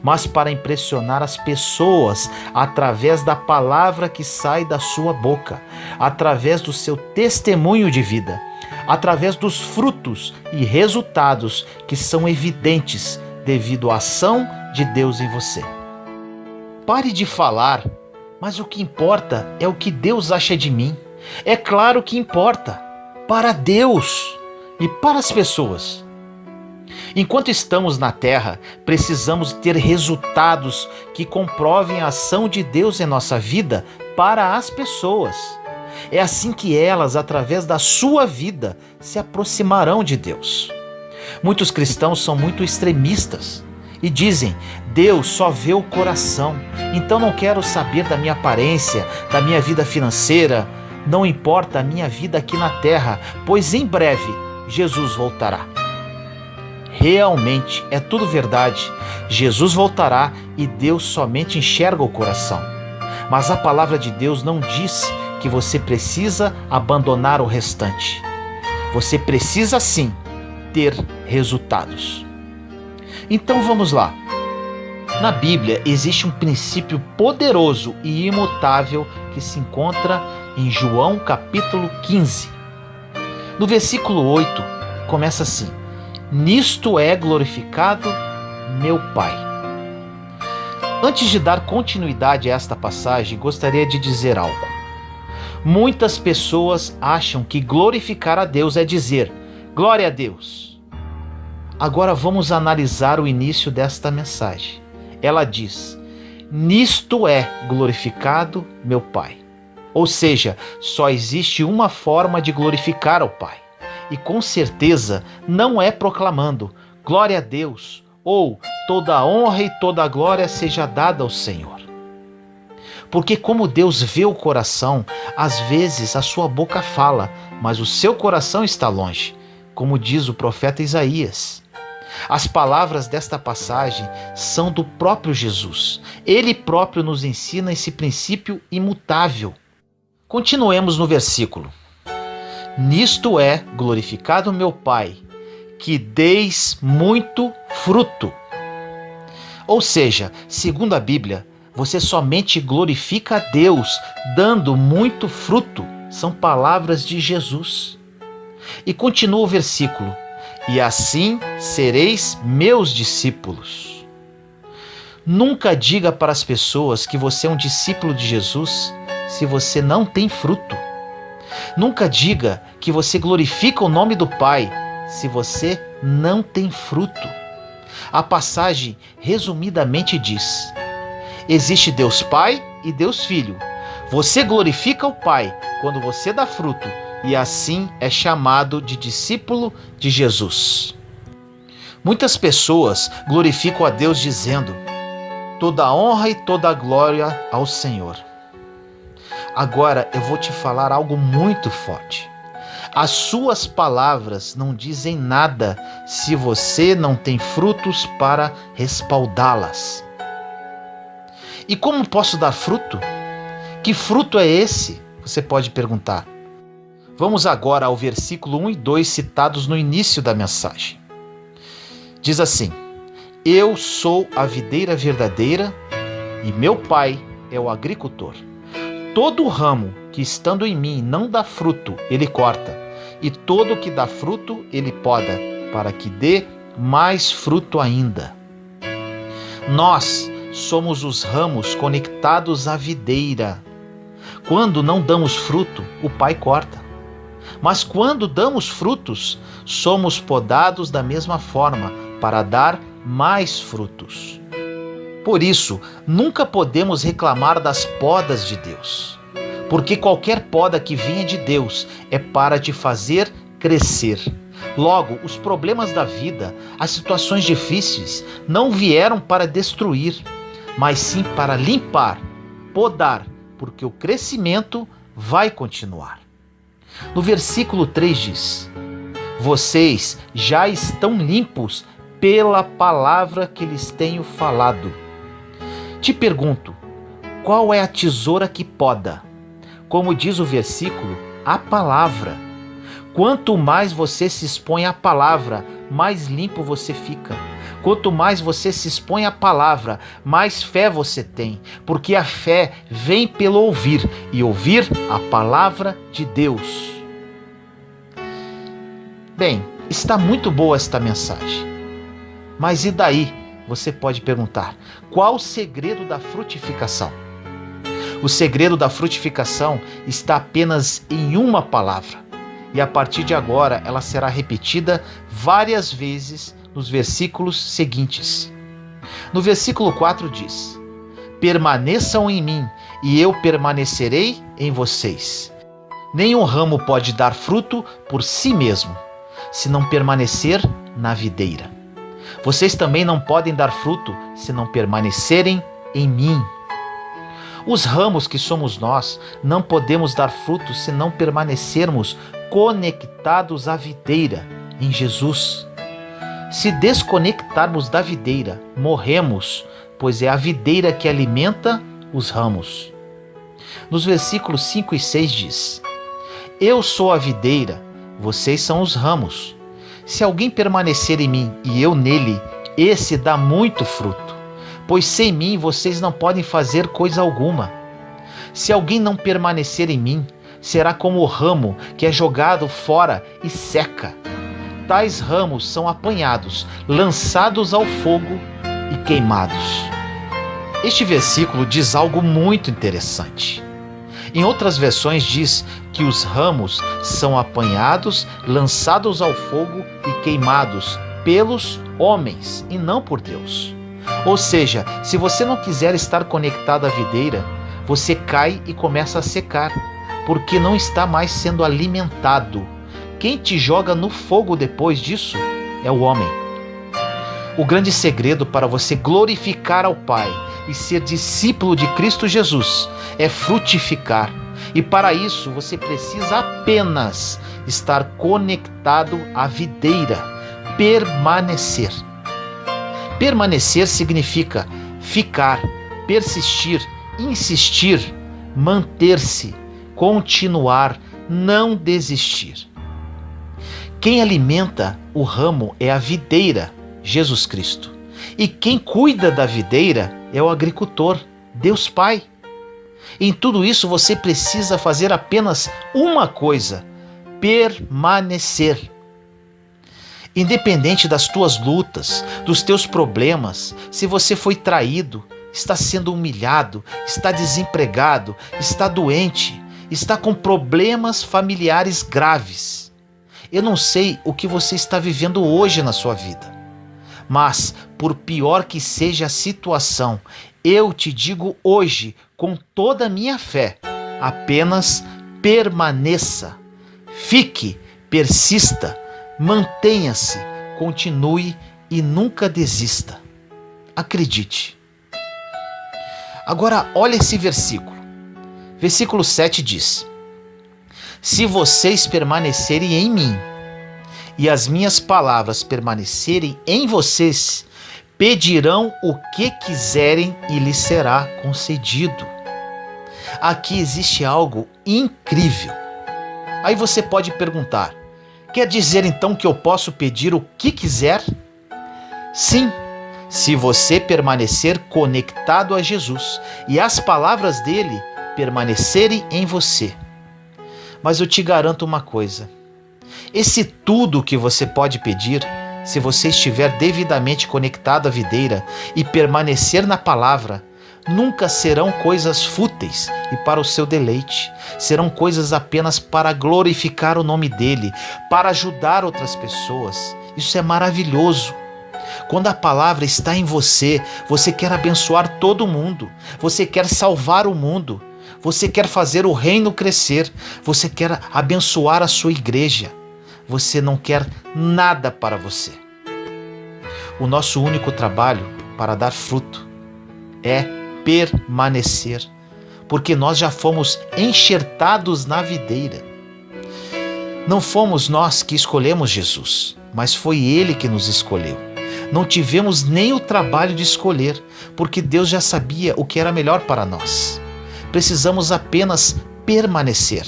Speaker 1: mas para impressionar as pessoas através da palavra que sai da sua boca, através do seu testemunho de vida, através dos frutos e resultados que são evidentes devido à ação de Deus em você. Pare de falar, mas o que importa é o que Deus acha de mim. É claro que importa, para Deus e para as pessoas. Enquanto estamos na terra, precisamos ter resultados que comprovem a ação de Deus em nossa vida para as pessoas. É assim que elas, através da sua vida, se aproximarão de Deus. Muitos cristãos são muito extremistas e dizem: Deus só vê o coração, então não quero saber da minha aparência, da minha vida financeira, não importa a minha vida aqui na terra, pois em breve Jesus voltará. Realmente, é tudo verdade. Jesus voltará e Deus somente enxerga o coração. Mas a palavra de Deus não diz que você precisa abandonar o restante. Você precisa sim ter resultados. Então vamos lá. Na Bíblia existe um princípio poderoso e imutável que se encontra em João capítulo 15. No versículo 8 começa assim: nisto é glorificado meu Pai. Antes de dar continuidade a esta passagem, gostaria de dizer algo. Muitas pessoas acham que glorificar a Deus é dizer glória a Deus. Agora vamos analisar o início desta mensagem. Ela diz: nisto é glorificado meu Pai. Ou seja, só existe uma forma de glorificar ao Pai. E com certeza não é proclamando glória a Deus ou toda a honra e toda a glória seja dada ao Senhor. Porque como Deus vê o coração, às vezes a sua boca fala, mas o seu coração está longe, como diz o profeta Isaías. As palavras desta passagem são do próprio Jesus. Ele próprio nos ensina esse princípio imutável. Continuemos no versículo. Nisto é glorificado meu Pai, que deis muito fruto. Ou seja, segundo a Bíblia, você somente glorifica a Deus dando muito fruto. São palavras de Jesus. E continua o versículo: e assim sereis meus discípulos. Nunca diga para as pessoas que você é um discípulo de Jesus se você não tem fruto. Nunca diga que você glorifica o nome do Pai se você não tem fruto. A passagem resumidamente diz: existe Deus Pai e Deus Filho. Você glorifica o Pai quando você dá fruto e assim é chamado de discípulo de Jesus. Muitas pessoas glorificam a Deus dizendo: toda a honra e toda a glória ao Senhor. Agora eu vou te falar algo muito forte. As suas palavras não dizem nada se você não tem frutos para respaldá-las. E como posso dar fruto? Que fruto é esse? Você pode perguntar. Vamos agora ao versículo 1 e 2 citados no início da mensagem. Diz assim: Eu sou a videira verdadeira e meu pai é o agricultor. Todo ramo que estando em mim não dá fruto, ele corta, e todo que dá fruto, ele poda, para que dê mais fruto ainda. Nós somos os ramos conectados à videira. Quando não damos fruto, o pai corta. Mas quando damos frutos, somos podados da mesma forma, para dar mais frutos. Por isso, nunca podemos reclamar das podas de Deus, porque qualquer poda que venha de Deus é para te fazer crescer. Logo, os problemas da vida, as situações difíceis, não vieram para destruir, mas sim para limpar, podar, porque o crescimento vai continuar. No versículo 3 diz: Vocês já estão limpos pela palavra que lhes tenho falado. Te pergunto, qual é a tesoura que poda? Como diz o versículo, a palavra. Quanto mais você se expõe à palavra, mais limpo você fica. Quanto mais você se expõe à palavra, mais fé você tem, porque a fé vem pelo ouvir, e ouvir a palavra de Deus. Bem, está muito boa esta mensagem. Mas e daí? Você pode perguntar, qual o segredo da frutificação? O segredo da frutificação está apenas em uma palavra, e a partir de agora ela será repetida várias vezes nos versículos seguintes. No versículo 4 diz: Permaneçam em mim, e eu permanecerei em vocês. Nenhum ramo pode dar fruto por si mesmo, se não permanecer na videira. Vocês também não podem dar fruto se não permanecerem em mim. Os ramos que somos nós não podemos dar fruto se não permanecermos conectados à videira, em Jesus. Se desconectarmos da videira, morremos, pois é a videira que alimenta os ramos. Nos versículos 5 e 6 diz: Eu sou a videira, vocês são os ramos. Se alguém permanecer em mim e eu nele, esse dá muito fruto, pois sem mim vocês não podem fazer coisa alguma. Se alguém não permanecer em mim, será como o ramo que é jogado fora e seca. Tais ramos são apanhados, lançados ao fogo e queimados. Este versículo diz algo muito interessante. Em outras versões diz que os ramos são apanhados, lançados ao fogo e queimados pelos homens e não por Deus. Ou seja, se você não quiser estar conectado à videira, você cai e começa a secar, porque não está mais sendo alimentado. Quem te joga no fogo depois disso é o homem. O grande segredo para você glorificar ao Pai e ser discípulo de Cristo Jesus é frutificar. E para isso você precisa apenas estar conectado à videira, permanecer. Permanecer significa ficar, persistir, insistir, manter-se, continuar, não desistir. Quem alimenta o ramo é a videira, Jesus Cristo. E quem cuida da videira é o agricultor, Deus Pai. Em tudo isso você precisa fazer apenas uma coisa: permanecer. Independente das tuas lutas, dos teus problemas, se você foi traído, está sendo humilhado, está desempregado, está doente, está com problemas familiares graves. Eu não sei o que você está vivendo hoje na sua vida, mas por pior que seja a situação, eu te digo hoje, com toda a minha fé, apenas permaneça, fique, persista, mantenha-se, continue e nunca desista. Acredite. Agora olha esse versículo. Versículo 7 diz: Se vocês permanecerem em mim e as minhas palavras permanecerem em vocês, pedirão o que quiserem e lhes será concedido. Aqui existe algo incrível. Aí você pode perguntar: quer dizer então que eu posso pedir o que quiser? Sim, se você permanecer conectado a Jesus e as palavras dele permanecerem em você. Mas eu te garanto uma coisa: esse tudo que você pode pedir, se você estiver devidamente conectado à videira e permanecer na palavra, nunca serão coisas fúteis e para o seu deleite. Serão coisas apenas para glorificar o nome dele, para ajudar outras pessoas. Isso é maravilhoso. Quando a palavra está em você, você quer abençoar todo mundo, você quer salvar o mundo, você quer fazer o reino crescer, você quer abençoar a sua igreja. Você não quer nada para você. O nosso único trabalho para dar fruto é permanecer, porque nós já fomos enxertados na videira. Não fomos nós que escolhemos Jesus, mas foi Ele que nos escolheu. Não tivemos nem o trabalho de escolher, porque Deus já sabia o que era melhor para nós. Precisamos apenas permanecer,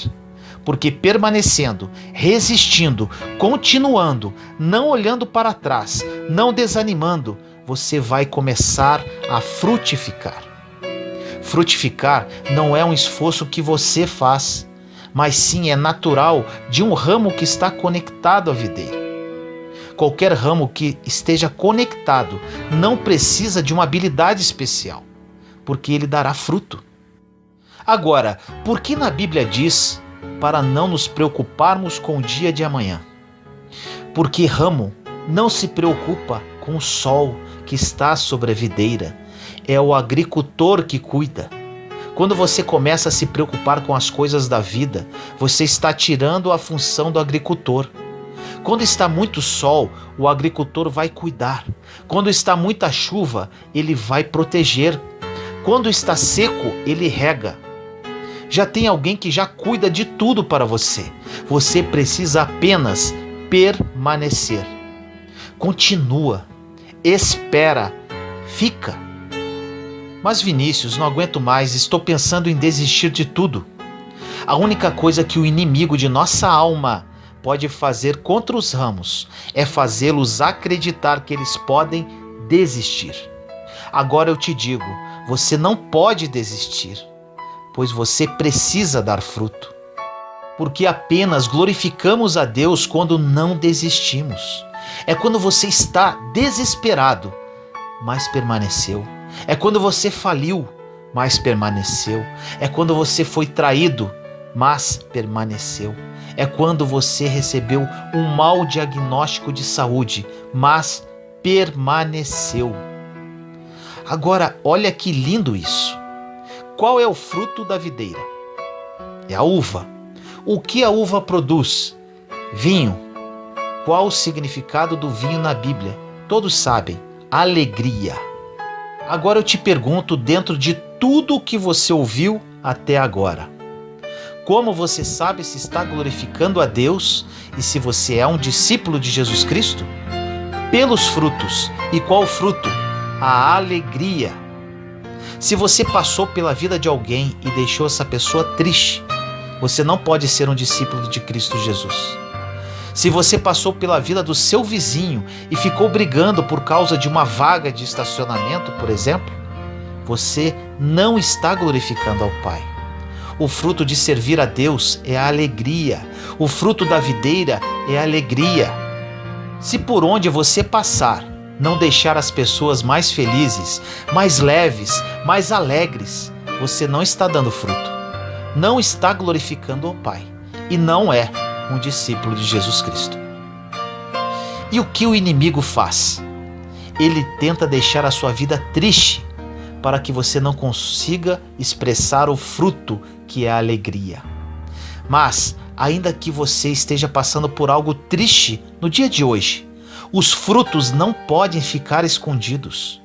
Speaker 1: porque permanecendo, resistindo, continuando, não olhando para trás, não desanimando, você vai começar a frutificar. Frutificar não é um esforço que você faz, mas sim é natural de um ramo que está conectado à videira. Qualquer ramo que esteja conectado não precisa de uma habilidade especial, porque ele dará fruto. Agora, por que na Bíblia diz para não nos preocuparmos com o dia de amanhã? Porque ramo não se preocupa com o sol que está sobre a videira, é o agricultor que cuida. Quando você começa a se preocupar com as coisas da vida, você está tirando a função do agricultor. Quando está muito sol, o agricultor vai cuidar. Quando está muita chuva, ele vai proteger. Quando está seco, ele rega. Já tem alguém que já cuida de tudo para você. Você precisa apenas permanecer. Continua, espera, fica. Mas Vinícius, não aguento mais, estou pensando em desistir de tudo. A única coisa que o inimigo de nossa alma pode fazer contra os ramos é fazê-los acreditar que eles podem desistir. Agora eu te digo, você não pode desistir, pois você precisa dar fruto. Porque apenas glorificamos a Deus quando não desistimos. É quando você está desesperado, mas permaneceu. É quando você faliu, mas permaneceu. É quando você foi traído, mas permaneceu. É quando você recebeu um mau diagnóstico de saúde, mas permaneceu. Agora, olha que lindo isso. Qual é o fruto da videira? É a uva. O que a uva produz? Vinho. Qual o significado do vinho na Bíblia? Todos sabem. Alegria. Agora eu te pergunto, dentro de tudo o que você ouviu até agora, como você sabe se está glorificando a Deus e se você é um discípulo de Jesus Cristo? Pelos frutos. E qual fruto? A alegria. Se você passou pela vida de alguém e deixou essa pessoa triste, você não pode ser um discípulo de Cristo Jesus. Se você passou pela vida do seu vizinho e ficou brigando por causa de uma vaga de estacionamento, por exemplo, você não está glorificando ao Pai. O fruto de servir a Deus é a alegria. O fruto da videira é a alegria. Se por onde você passar não deixar as pessoas mais felizes, mais leves, mais alegres, você não está dando fruto. Não está glorificando ao Pai. E não é um discípulo de Jesus Cristo. E o que o inimigo faz? Ele tenta deixar a sua vida triste para que você não consiga expressar o fruto que é a alegria. Mas, ainda que você esteja passando por algo triste no dia de hoje, os frutos não podem ficar escondidos.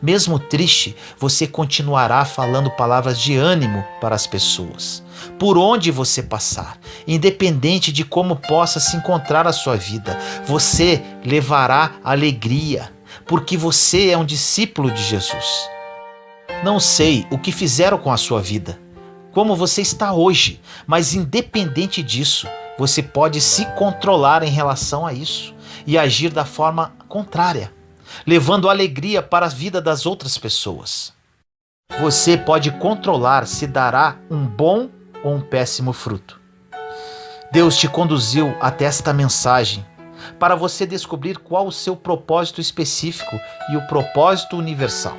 Speaker 1: Mesmo triste, você continuará falando palavras de ânimo para as pessoas. Por onde você passar, independente de como possa se encontrar a sua vida, você levará alegria, porque você é um discípulo de Jesus. Não sei o que fizeram com a sua vida, como você está hoje, mas independente disso, você pode se controlar em relação a isso e agir da forma contrária, levando alegria para a vida das outras pessoas. Você pode controlar se dará um bom ou um péssimo fruto. Deus te conduziu até esta mensagem para você descobrir qual o seu propósito específico e o propósito universal.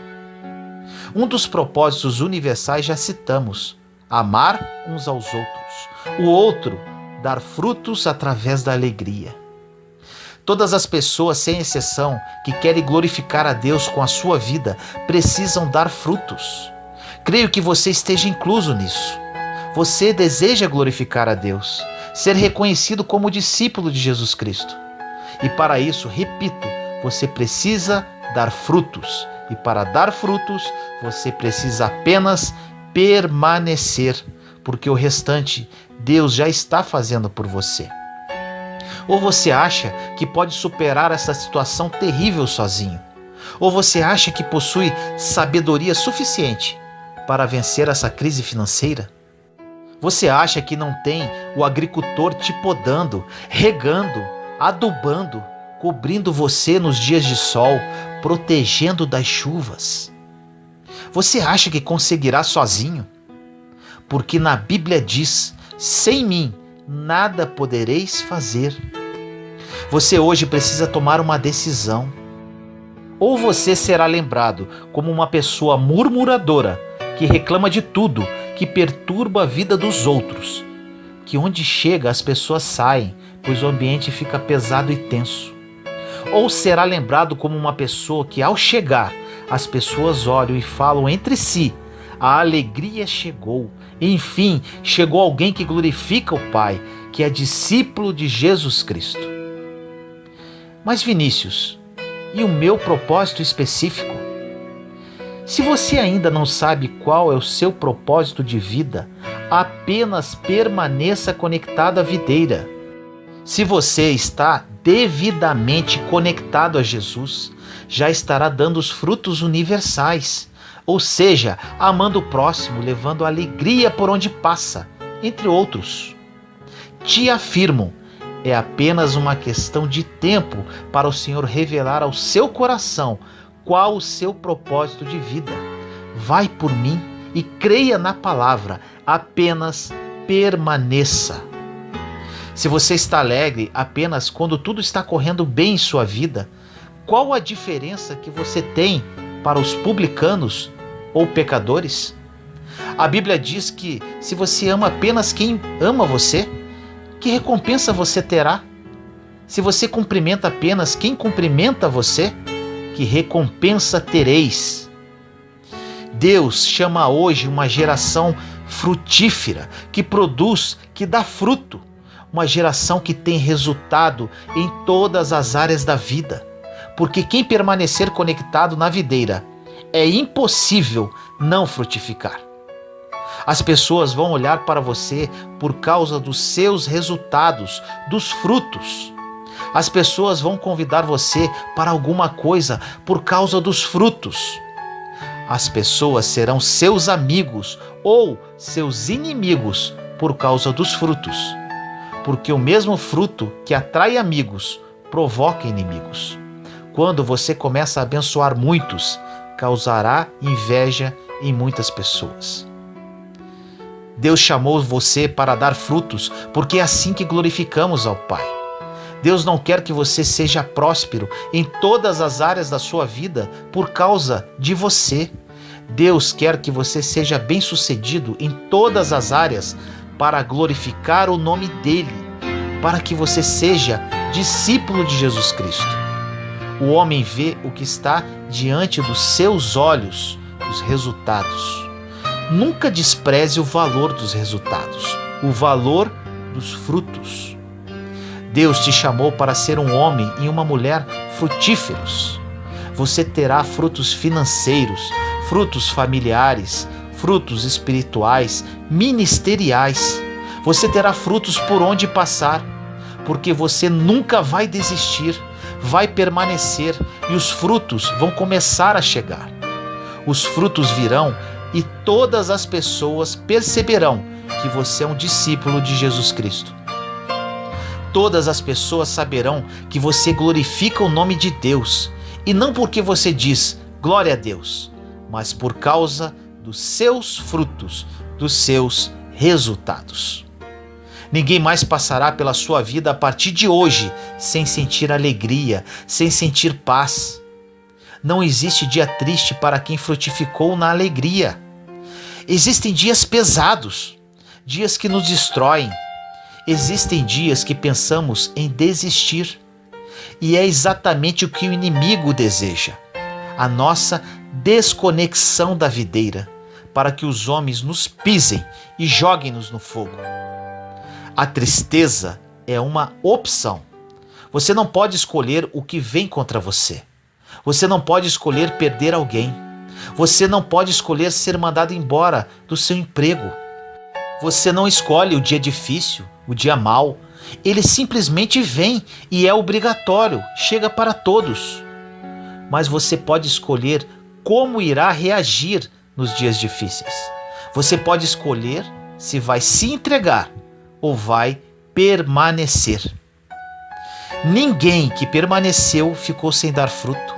Speaker 1: Um dos propósitos universais já citamos: amar uns aos outros. O outro, dar frutos através da alegria. Todas as pessoas, sem exceção, que querem glorificar a Deus com a sua vida, precisam dar frutos. Creio que você esteja incluso nisso. Você deseja glorificar a Deus, ser reconhecido como discípulo de Jesus Cristo. E para isso, repito, você precisa dar frutos. E para dar frutos, você precisa apenas permanecer, porque o restante Deus já está fazendo por você. Ou você acha que pode superar essa situação terrível sozinho? Ou você acha que possui sabedoria suficiente para vencer essa crise financeira? Você acha que não tem o agricultor te podando, regando, adubando, cobrindo você nos dias de sol, protegendo das chuvas? Você acha que conseguirá sozinho? Porque na Bíblia diz: sem mim nada podereis fazer. Você hoje precisa tomar uma decisão. Ou você será lembrado como uma pessoa murmuradora, que reclama de tudo, que perturba a vida dos outros, que onde chega as pessoas saem, pois o ambiente fica pesado e tenso. Ou será lembrado como uma pessoa que, ao chegar, as pessoas olham e falam entre si: a alegria chegou. Enfim, chegou alguém que glorifica o Pai, que é discípulo de Jesus Cristo. Mas Vinícius, e o meu propósito específico? Se você ainda não sabe qual é o seu propósito de vida, apenas permaneça conectado à videira. Se você está devidamente conectado a Jesus, já estará dando os frutos universais, ou seja, amando o próximo, levando alegria por onde passa, entre outros. Te afirmo, é apenas uma questão de tempo para o Senhor revelar ao seu coração qual o seu propósito de vida. Vai por mim e creia na palavra, apenas permaneça. Se você está alegre apenas quando tudo está correndo bem em sua vida, qual a diferença que você tem para os publicanos ou pecadores? A Bíblia diz que se você ama apenas quem ama você, que recompensa você terá? Se você cumprimenta apenas quem cumprimenta você, que recompensa tereis? Deus chama hoje uma geração frutífera, que produz, que dá fruto, uma geração que tem resultado em todas as áreas da vida, porque quem permanecer conectado na videira, é impossível não frutificar. As pessoas vão olhar para você por causa dos seus resultados, dos frutos. As pessoas vão convidar você para alguma coisa por causa dos frutos. As pessoas serão seus amigos ou seus inimigos por causa dos frutos. Porque o mesmo fruto que atrai amigos provoca inimigos. Quando você começa a abençoar muitos, causará inveja em muitas pessoas. Deus chamou você para dar frutos, porque é assim que glorificamos ao Pai. Deus não quer que você seja próspero em todas as áreas da sua vida por causa de você. Deus quer que você seja bem-sucedido em todas as áreas para glorificar o nome dEle, para que você seja discípulo de Jesus Cristo. O homem vê o que está diante dos seus olhos, os resultados. Nunca despreze o valor dos resultados, o valor dos frutos. Deus te chamou para ser um homem e uma mulher frutíferos. Você terá frutos financeiros, frutos familiares, frutos espirituais, ministeriais. Você terá frutos por onde passar, porque você nunca vai desistir, vai permanecer e os frutos vão começar a chegar. Os frutos virão e todas as pessoas perceberão que você é um discípulo de Jesus Cristo. todas as pessoas saberão que você glorifica o nome de Deus, e não porque você diz glória a Deus, mas por causa dos seus frutos, dos seus resultados. Ninguém mais passará pela sua vida a partir de hoje sem sentir alegria, sem sentir paz. Não existe dia triste para quem frutificou na alegria. Existem dias pesados, dias que nos destroem. Existem dias que pensamos em desistir. E é exatamente o que o inimigo deseja: a nossa desconexão da videira, para que os homens nos pisem e joguem-nos no fogo. A tristeza é uma opção. Você não pode escolher o que vem contra você. Você não pode escolher perder alguém. Você não pode escolher ser mandado embora do seu emprego. Você não escolhe o dia difícil, o dia mau. Ele simplesmente vem e é obrigatório, chega para todos. Mas você pode escolher como irá reagir nos dias difíceis. Você pode escolher se vai se entregar ou vai permanecer. Ninguém que permaneceu ficou sem dar fruto.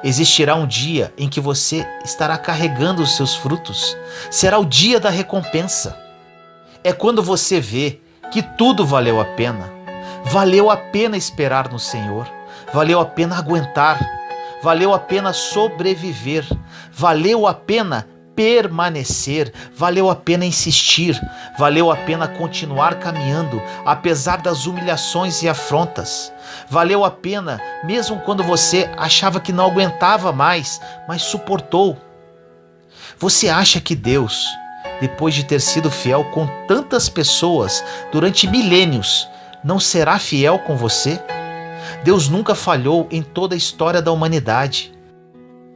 Speaker 1: Existirá um dia em que você estará carregando os seus frutos. Será o dia da recompensa. É quando você vê que tudo valeu a pena. Valeu a pena esperar no Senhor. Valeu a pena aguentar. Valeu a pena sobreviver. Valeu a pena permanecer. Valeu a pena insistir. Valeu a pena continuar caminhando, apesar das humilhações e afrontas. Valeu a pena, mesmo quando você achava que não aguentava mais, mas suportou. Você acha que Deus, depois de ter sido fiel com tantas pessoas durante milênios, não será fiel com você? Deus nunca falhou em toda a história da humanidade.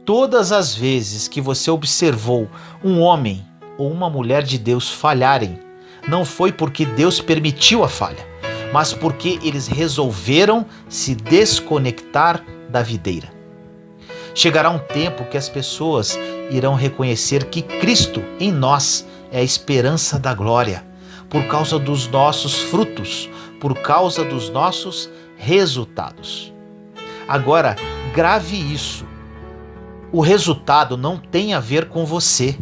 Speaker 1: Todas as vezes que você observou um homem ou uma mulher de Deus falharem, não foi porque Deus permitiu a falha, mas porque eles resolveram se desconectar da videira. Chegará um tempo que as pessoas irão reconhecer que Cristo em nós é a esperança da glória, por causa dos nossos frutos, por causa dos nossos resultados. Agora, grave isso. O resultado não tem a ver com você,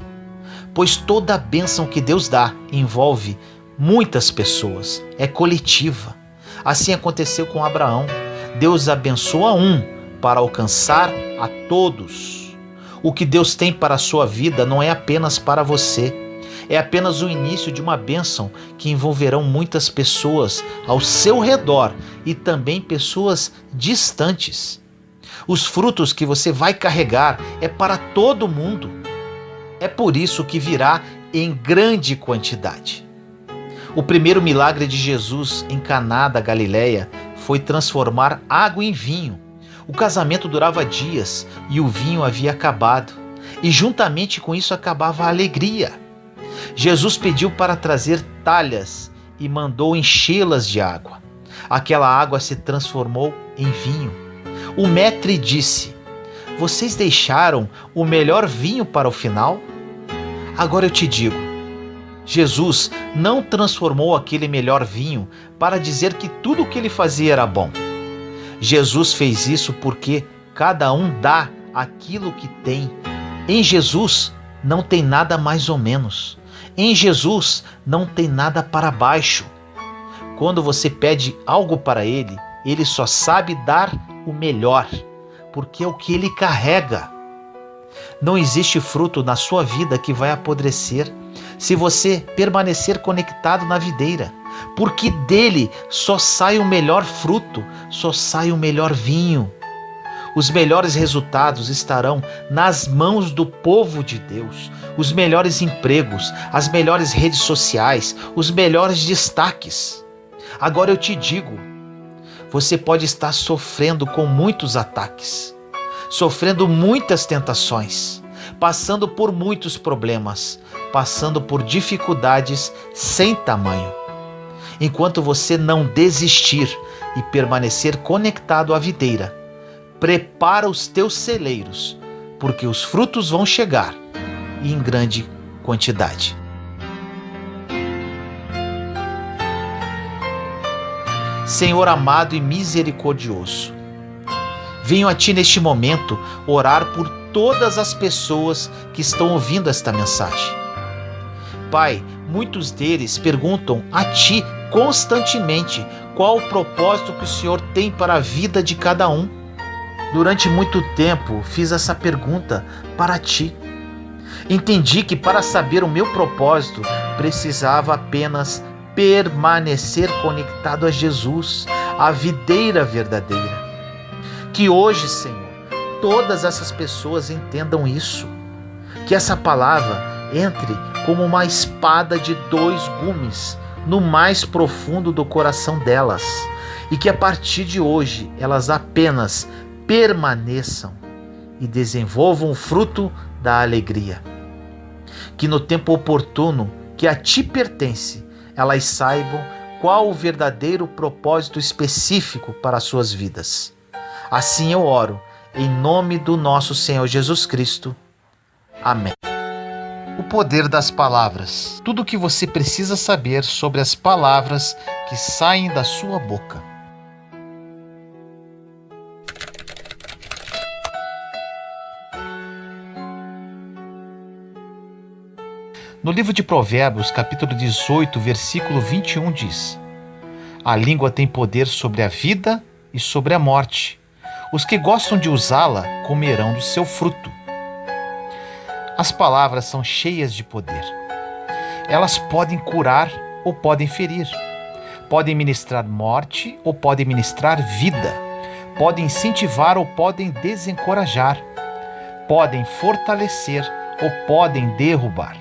Speaker 1: pois toda a bênção que Deus dá envolve muitas pessoas, é coletiva. Assim aconteceu com Abraão. Deus abençoa um para alcançar a todos. O que Deus tem para a sua vida não é apenas para você, é apenas o início de uma bênção que envolverão muitas pessoas ao seu redor e também pessoas distantes. Os frutos que você vai carregar é para todo mundo. É por isso que virá em grande quantidade. O primeiro milagre de Jesus em Caná da Galileia foi transformar água em vinho. O casamento durava dias e o vinho havia acabado. E juntamente com isso acabava a alegria. Jesus pediu para trazer talhas e mandou enchê-las de água. Aquela água se transformou em vinho. O maître disse: "Vocês deixaram o melhor vinho para o final?" Agora eu te digo, Jesus não transformou aquele melhor vinho para dizer que tudo o que ele fazia era bom. Jesus fez isso porque cada um dá aquilo que tem. Em Jesus não tem nada mais ou menos. Em Jesus não tem nada para baixo. Quando você pede algo para ele, ele só sabe dar o melhor, porque é o que ele carrega. Não existe fruto na sua vida que vai apodrecer se você permanecer conectado na videira, porque dele só sai o melhor fruto, só sai o melhor vinho. Os melhores resultados estarão nas mãos do povo de Deus, os melhores empregos, as melhores redes sociais, os melhores destaques. Agora eu te digo, você pode estar sofrendo com muitos ataques, sofrendo muitas tentações, passando por muitos problemas, passando por dificuldades sem tamanho. Enquanto você não desistir e permanecer conectado à videira, prepara os teus celeiros, porque os frutos vão chegar e em grande quantidade. Senhor amado e misericordioso, venho a Ti neste momento orar por todas as pessoas que estão ouvindo esta mensagem. Pai, muitos deles perguntam a Ti constantemente qual o propósito que o Senhor tem para a vida de cada um. Durante muito tempo fiz essa pergunta para Ti. Entendi que para saber o meu propósito precisava apenas permanecer conectado a Jesus, a videira verdadeira. Que hoje, Senhor, todas essas pessoas entendam isso. Que essa palavra entre como uma espada de 2 gumes no mais profundo do coração delas. E que a partir de hoje elas apenas permaneçam e desenvolvam o fruto da alegria. Que no tempo oportuno que a Ti pertence, elas saibam qual o verdadeiro propósito específico para as suas vidas. Assim eu oro, em nome do nosso Senhor Jesus Cristo. Amém. O poder das palavras. Tudo o que você precisa saber sobre as palavras que saem da sua boca. No livro de Provérbios, capítulo 18, versículo 21 diz: A língua tem poder sobre a vida e sobre a morte. Os que gostam de usá-la comerão do seu fruto. As palavras são cheias de poder. Elas podem curar ou podem ferir. Podem ministrar morte ou podem ministrar vida. Podem incentivar ou podem desencorajar. Podem fortalecer ou podem derrubar.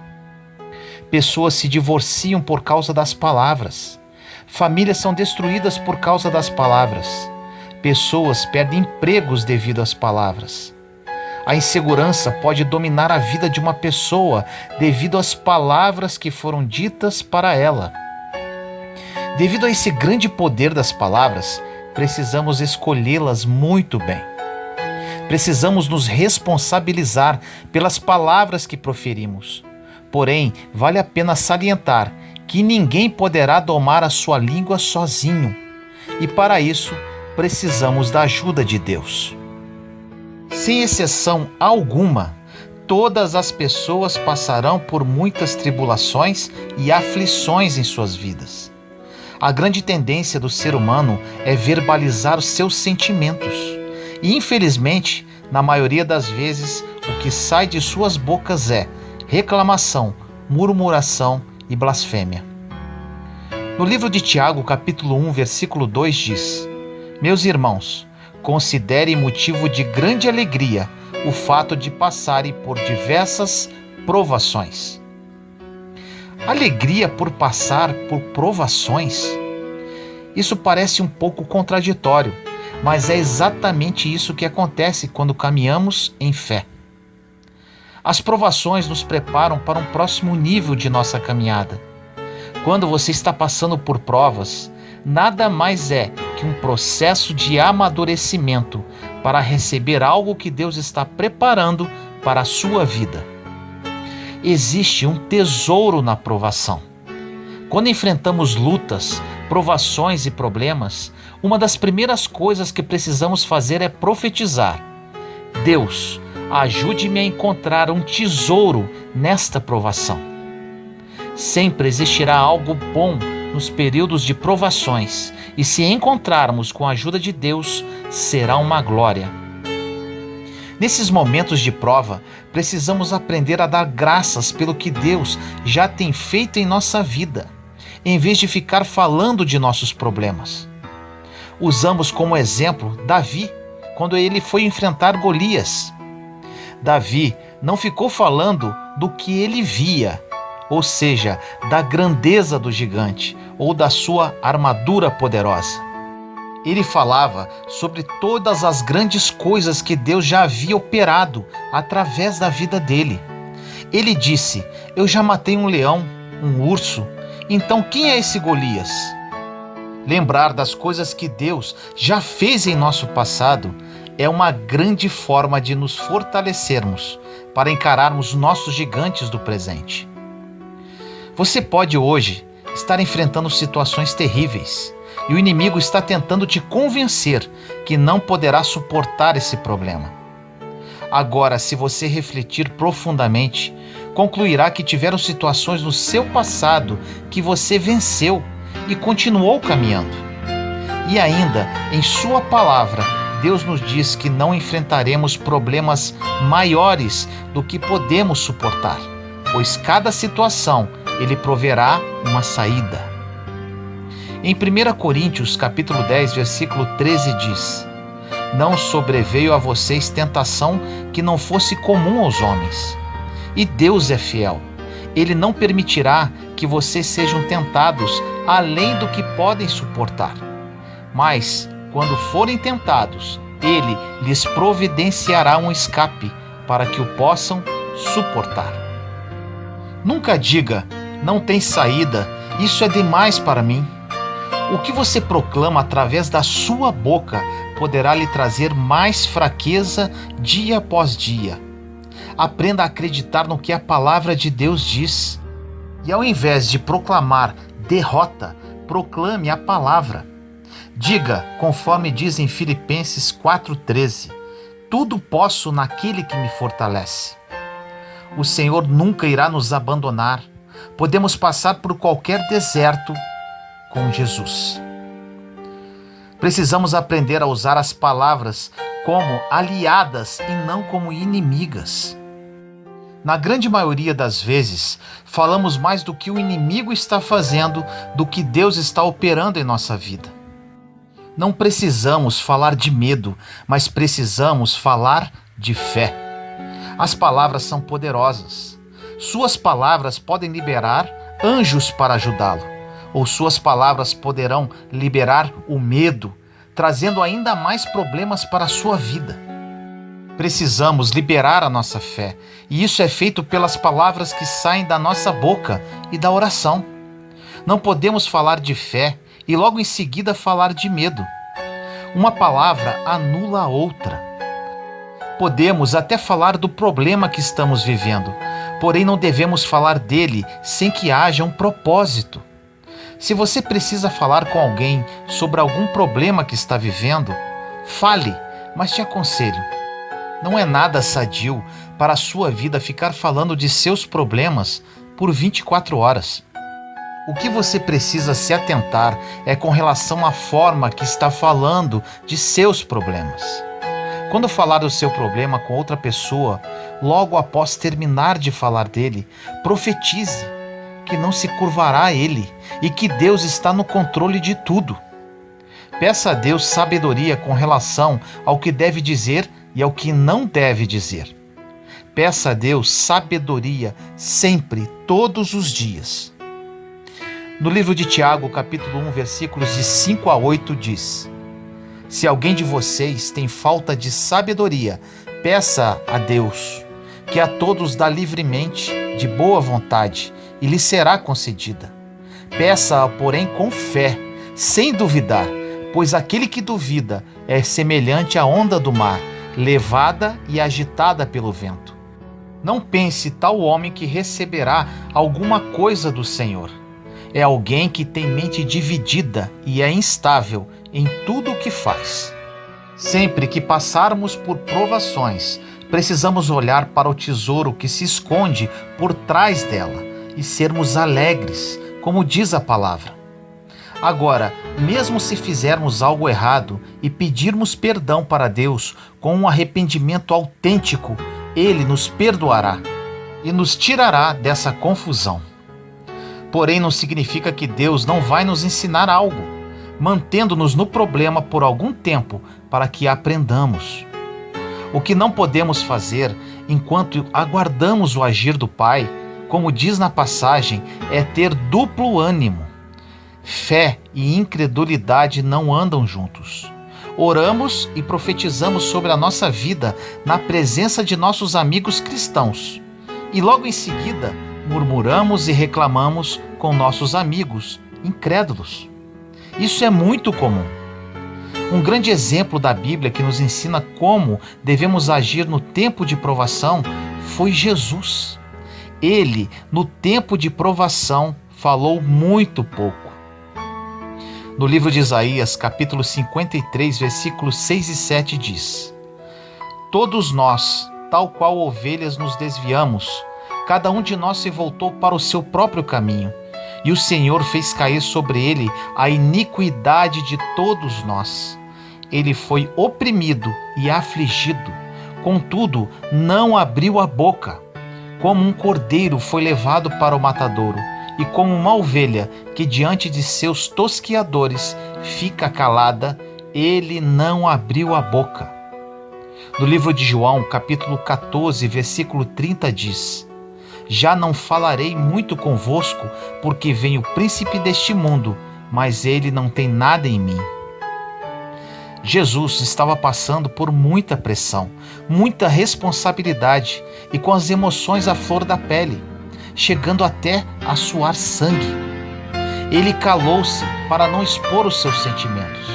Speaker 1: Pessoas se divorciam por causa das palavras. Famílias são destruídas por causa das palavras. Pessoas perdem empregos devido às palavras. A insegurança pode dominar a vida de uma pessoa devido às palavras que foram ditas para ela. Devido a esse grande poder das palavras, precisamos escolhê-las muito bem. Precisamos nos responsabilizar pelas palavras que proferimos. Porém, vale a pena salientar que ninguém poderá domar a sua língua sozinho. E para isso, precisamos da ajuda de Deus. Sem exceção alguma, todas as pessoas passarão por muitas tribulações e aflições em suas vidas. A grande tendência do ser humano é verbalizar os seus sentimentos. E, infelizmente, na maioria das vezes, o que sai de suas bocas é reclamação, murmuração e blasfêmia. No livro de Tiago, capítulo 1, versículo 2 diz: Meus irmãos, considerem motivo de grande alegria o fato de passarem por diversas provações. Alegria por passar por provações? Isso parece um pouco contraditório, mas é exatamente isso que acontece quando caminhamos em fé. As provações nos preparam para um próximo nível de nossa caminhada. Quando você está passando por provas, nada mais é que um processo de amadurecimento para receber algo que Deus está preparando para a sua vida. Existe um tesouro na provação. Quando enfrentamos lutas, provações e problemas, uma das primeiras coisas que precisamos fazer é profetizar: Deus, ajude-me a encontrar um tesouro nesta provação. Sempre existirá algo bom nos períodos de provações, e se encontrarmos com a ajuda de Deus, será uma glória. Nesses momentos de prova, precisamos aprender a dar graças pelo que Deus já tem feito em nossa vida, em vez de ficar falando de nossos problemas. Usamos como exemplo Davi, quando ele foi enfrentar Golias. Davi não ficou falando do que ele via, ou seja, da grandeza do gigante ou da sua armadura poderosa. Ele falava sobre todas as grandes coisas que Deus já havia operado através da vida dele. Ele disse: Eu já matei um leão, um urso, então quem é esse Golias? Lembrar das coisas que Deus já fez em nosso passado é uma grande forma de nos fortalecermos para encararmos nossos gigantes do presente. Você pode hoje estar enfrentando situações terríveis, E o inimigo está tentando te convencer que não poderá suportar esse problema. Agora, se você refletir profundamente, concluirá que tiveram situações no seu passado que você venceu e continuou caminhando. E ainda, em sua palavra, Deus nos diz que não enfrentaremos problemas maiores do que podemos suportar, pois cada situação Ele proverá uma saída. Em 1 Coríntios, capítulo 10, versículo 13 diz: Não sobreveio a vocês tentação que não fosse comum aos homens. E Deus é fiel. Ele não permitirá que vocês sejam tentados além do que podem suportar. Mas, quando forem tentados, Ele lhes providenciará um escape para que o possam suportar. Nunca diga, não tem saída, isso é demais para mim. O que você proclama através da sua boca poderá lhe trazer mais fraqueza dia após dia. Aprenda a acreditar no que a palavra de Deus diz. E ao invés de proclamar derrota, proclame a palavra. Diga, conforme diz em Filipenses 4,13, tudo posso naquele que me fortalece. O Senhor nunca irá nos abandonar. Podemos passar por qualquer deserto com Jesus. Precisamos aprender a usar as palavras como aliadas e não como inimigas. Na grande maioria das vezes, falamos mais do que o inimigo está fazendo do que Deus está operando em nossa vida. Não precisamos falar de medo, mas precisamos falar de fé. As palavras são poderosas. Suas palavras podem liberar anjos para ajudá-lo, ou suas palavras poderão liberar o medo, trazendo ainda mais problemas para a sua vida. Precisamos liberar a nossa fé, e isso é feito pelas palavras que saem da nossa boca e da oração. Não podemos falar de fé e logo em seguida falar de medo. Uma palavra anula a outra. Podemos até falar do problema que estamos vivendo, porém não devemos falar dele sem que haja um propósito. Se você precisa falar com alguém sobre algum problema que está vivendo, fale, mas te aconselho, não é nada sadio para a sua vida ficar falando de seus problemas por 24 horas. O que você precisa se atentar é com relação à forma que está falando de seus problemas. Quando falar do seu problema com outra pessoa, logo após terminar de falar dele, profetize que não se curvará a ele e que Deus está no controle de tudo. Peça a Deus sabedoria com relação ao que deve dizer e ao que não deve dizer. Peça a Deus sabedoria sempre, todos os dias. No livro de Tiago, capítulo 1, versículos de 5 a 8 diz: Se alguém de vocês tem falta de sabedoria, peça a Deus, que a todos dá livremente, de boa vontade, e lhe será concedida. Peça-a, porém, com fé, sem duvidar, pois aquele que duvida é semelhante à onda do mar, levada e agitada pelo vento. Não pense tal homem que receberá alguma coisa do Senhor. É alguém que tem mente dividida e é instável em tudo o que faz. Sempre que passarmos por provações, precisamos olhar para o tesouro que se esconde por trás dela e sermos alegres, como diz a palavra. Agora, mesmo se fizermos algo errado e pedirmos perdão para Deus com um arrependimento autêntico, Ele nos perdoará e nos tirará dessa confusão. Porém, não significa que Deus não vai nos ensinar algo, mantendo-nos no problema por algum tempo para que aprendamos. O que não podemos fazer enquanto aguardamos o agir do Pai, como diz na passagem, é ter duplo ânimo. Fé e incredulidade não andam juntos. Oramos e profetizamos sobre a nossa vida na presença de nossos amigos cristãos. E logo em seguida, murmuramos e reclamamos com nossos amigos incrédulos. Isso é muito comum. Um grande exemplo da Bíblia que nos ensina como devemos agir no tempo de provação foi Jesus. Ele, no tempo de provação, falou muito pouco. No livro de Isaías, capítulo 53, versículos 6 e 7 diz: Todos nós, tal qual ovelhas, nos desviamos, cada um de nós se voltou para o seu próprio caminho, e o Senhor fez cair sobre ele a iniquidade de todos nós. Ele foi oprimido e afligido, contudo não abriu a boca. Como um cordeiro foi levado para o matadouro, e como uma ovelha que diante de seus tosquiadores fica calada, ele não abriu a boca. No livro de João, capítulo 14, versículo 30 diz: Já não falarei muito convosco, porque vem o príncipe deste mundo, mas ele não tem nada em mim. Jesus estava passando por muita pressão, muita responsabilidade e com as emoções à flor da pele, chegando até a suar sangue. Ele calou-se para não expor os seus sentimentos.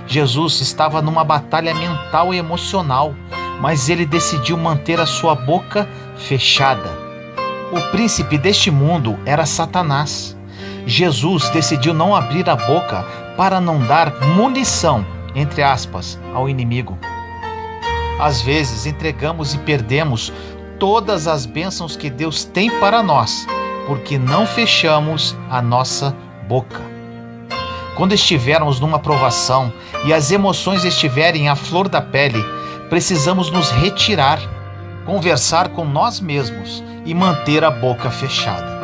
Speaker 1: Jesus estava numa batalha mental e emocional, mas ele decidiu manter a sua boca fechada. O príncipe deste mundo era Satanás. Jesus decidiu não abrir a boca para não dar munição, entre aspas, ao inimigo. Às vezes entregamos e perdemos todas as bênçãos que Deus tem para nós, porque não fechamos a nossa boca. Quando estivermos numa provação e as emoções estiverem à flor da pele, precisamos nos retirar, conversar com nós mesmos e manter a boca fechada.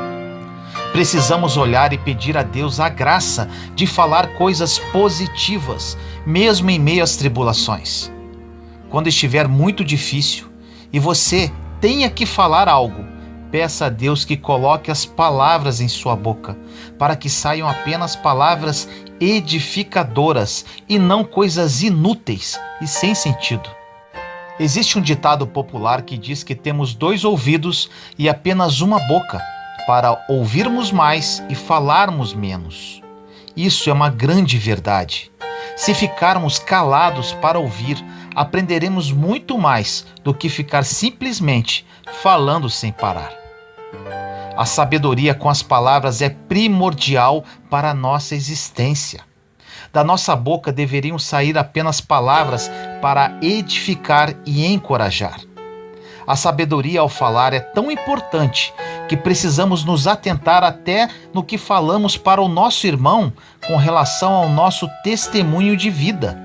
Speaker 1: Precisamos olhar e pedir a Deus a graça de falar coisas positivas, mesmo em meio às tribulações. Quando estiver muito difícil e você tenha que falar algo, peça a Deus que coloque as palavras em sua boca, para que saiam apenas palavras edificadoras e não coisas inúteis e sem sentido. Existe um ditado popular que diz que temos 2 ouvidos e apenas uma boca, para ouvirmos mais e falarmos menos. Isso é uma grande verdade. Se ficarmos calados para ouvir, aprenderemos muito mais do que ficar simplesmente falando sem parar. A sabedoria com as palavras é primordial para a nossa existência. Da nossa boca deveriam sair apenas palavras para edificar e encorajar. A sabedoria ao falar é tão importante que precisamos nos atentar até no que falamos para o nosso irmão com relação ao nosso testemunho de vida,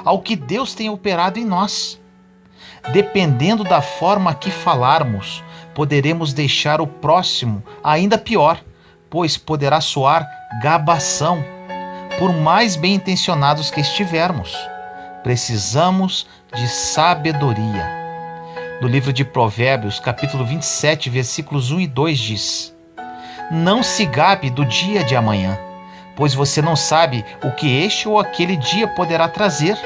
Speaker 1: ao que Deus tem operado em nós. Dependendo da forma que falarmos, poderemos deixar o próximo ainda pior, pois poderá soar gabação, por mais bem intencionados que estivermos. Precisamos de sabedoria. No livro de Provérbios, capítulo 27, versículos 1 e 2 diz: Não se gabe do dia de amanhã, pois você não sabe o que este ou aquele dia poderá trazer.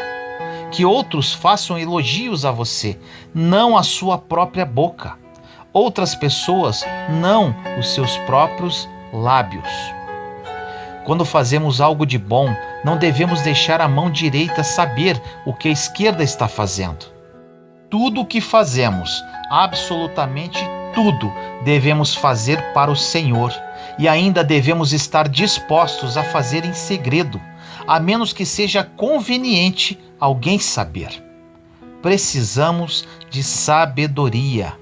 Speaker 1: Que outros façam elogios a você, não a sua própria boca. Outras pessoas, não os seus próprios lábios. Quando fazemos algo de bom, não devemos deixar a mão direita saber o que a esquerda está fazendo. Tudo o que fazemos, absolutamente tudo, devemos fazer para o Senhor, e ainda devemos estar dispostos a fazer em segredo, a menos que seja conveniente alguém saber. Precisamos de sabedoria.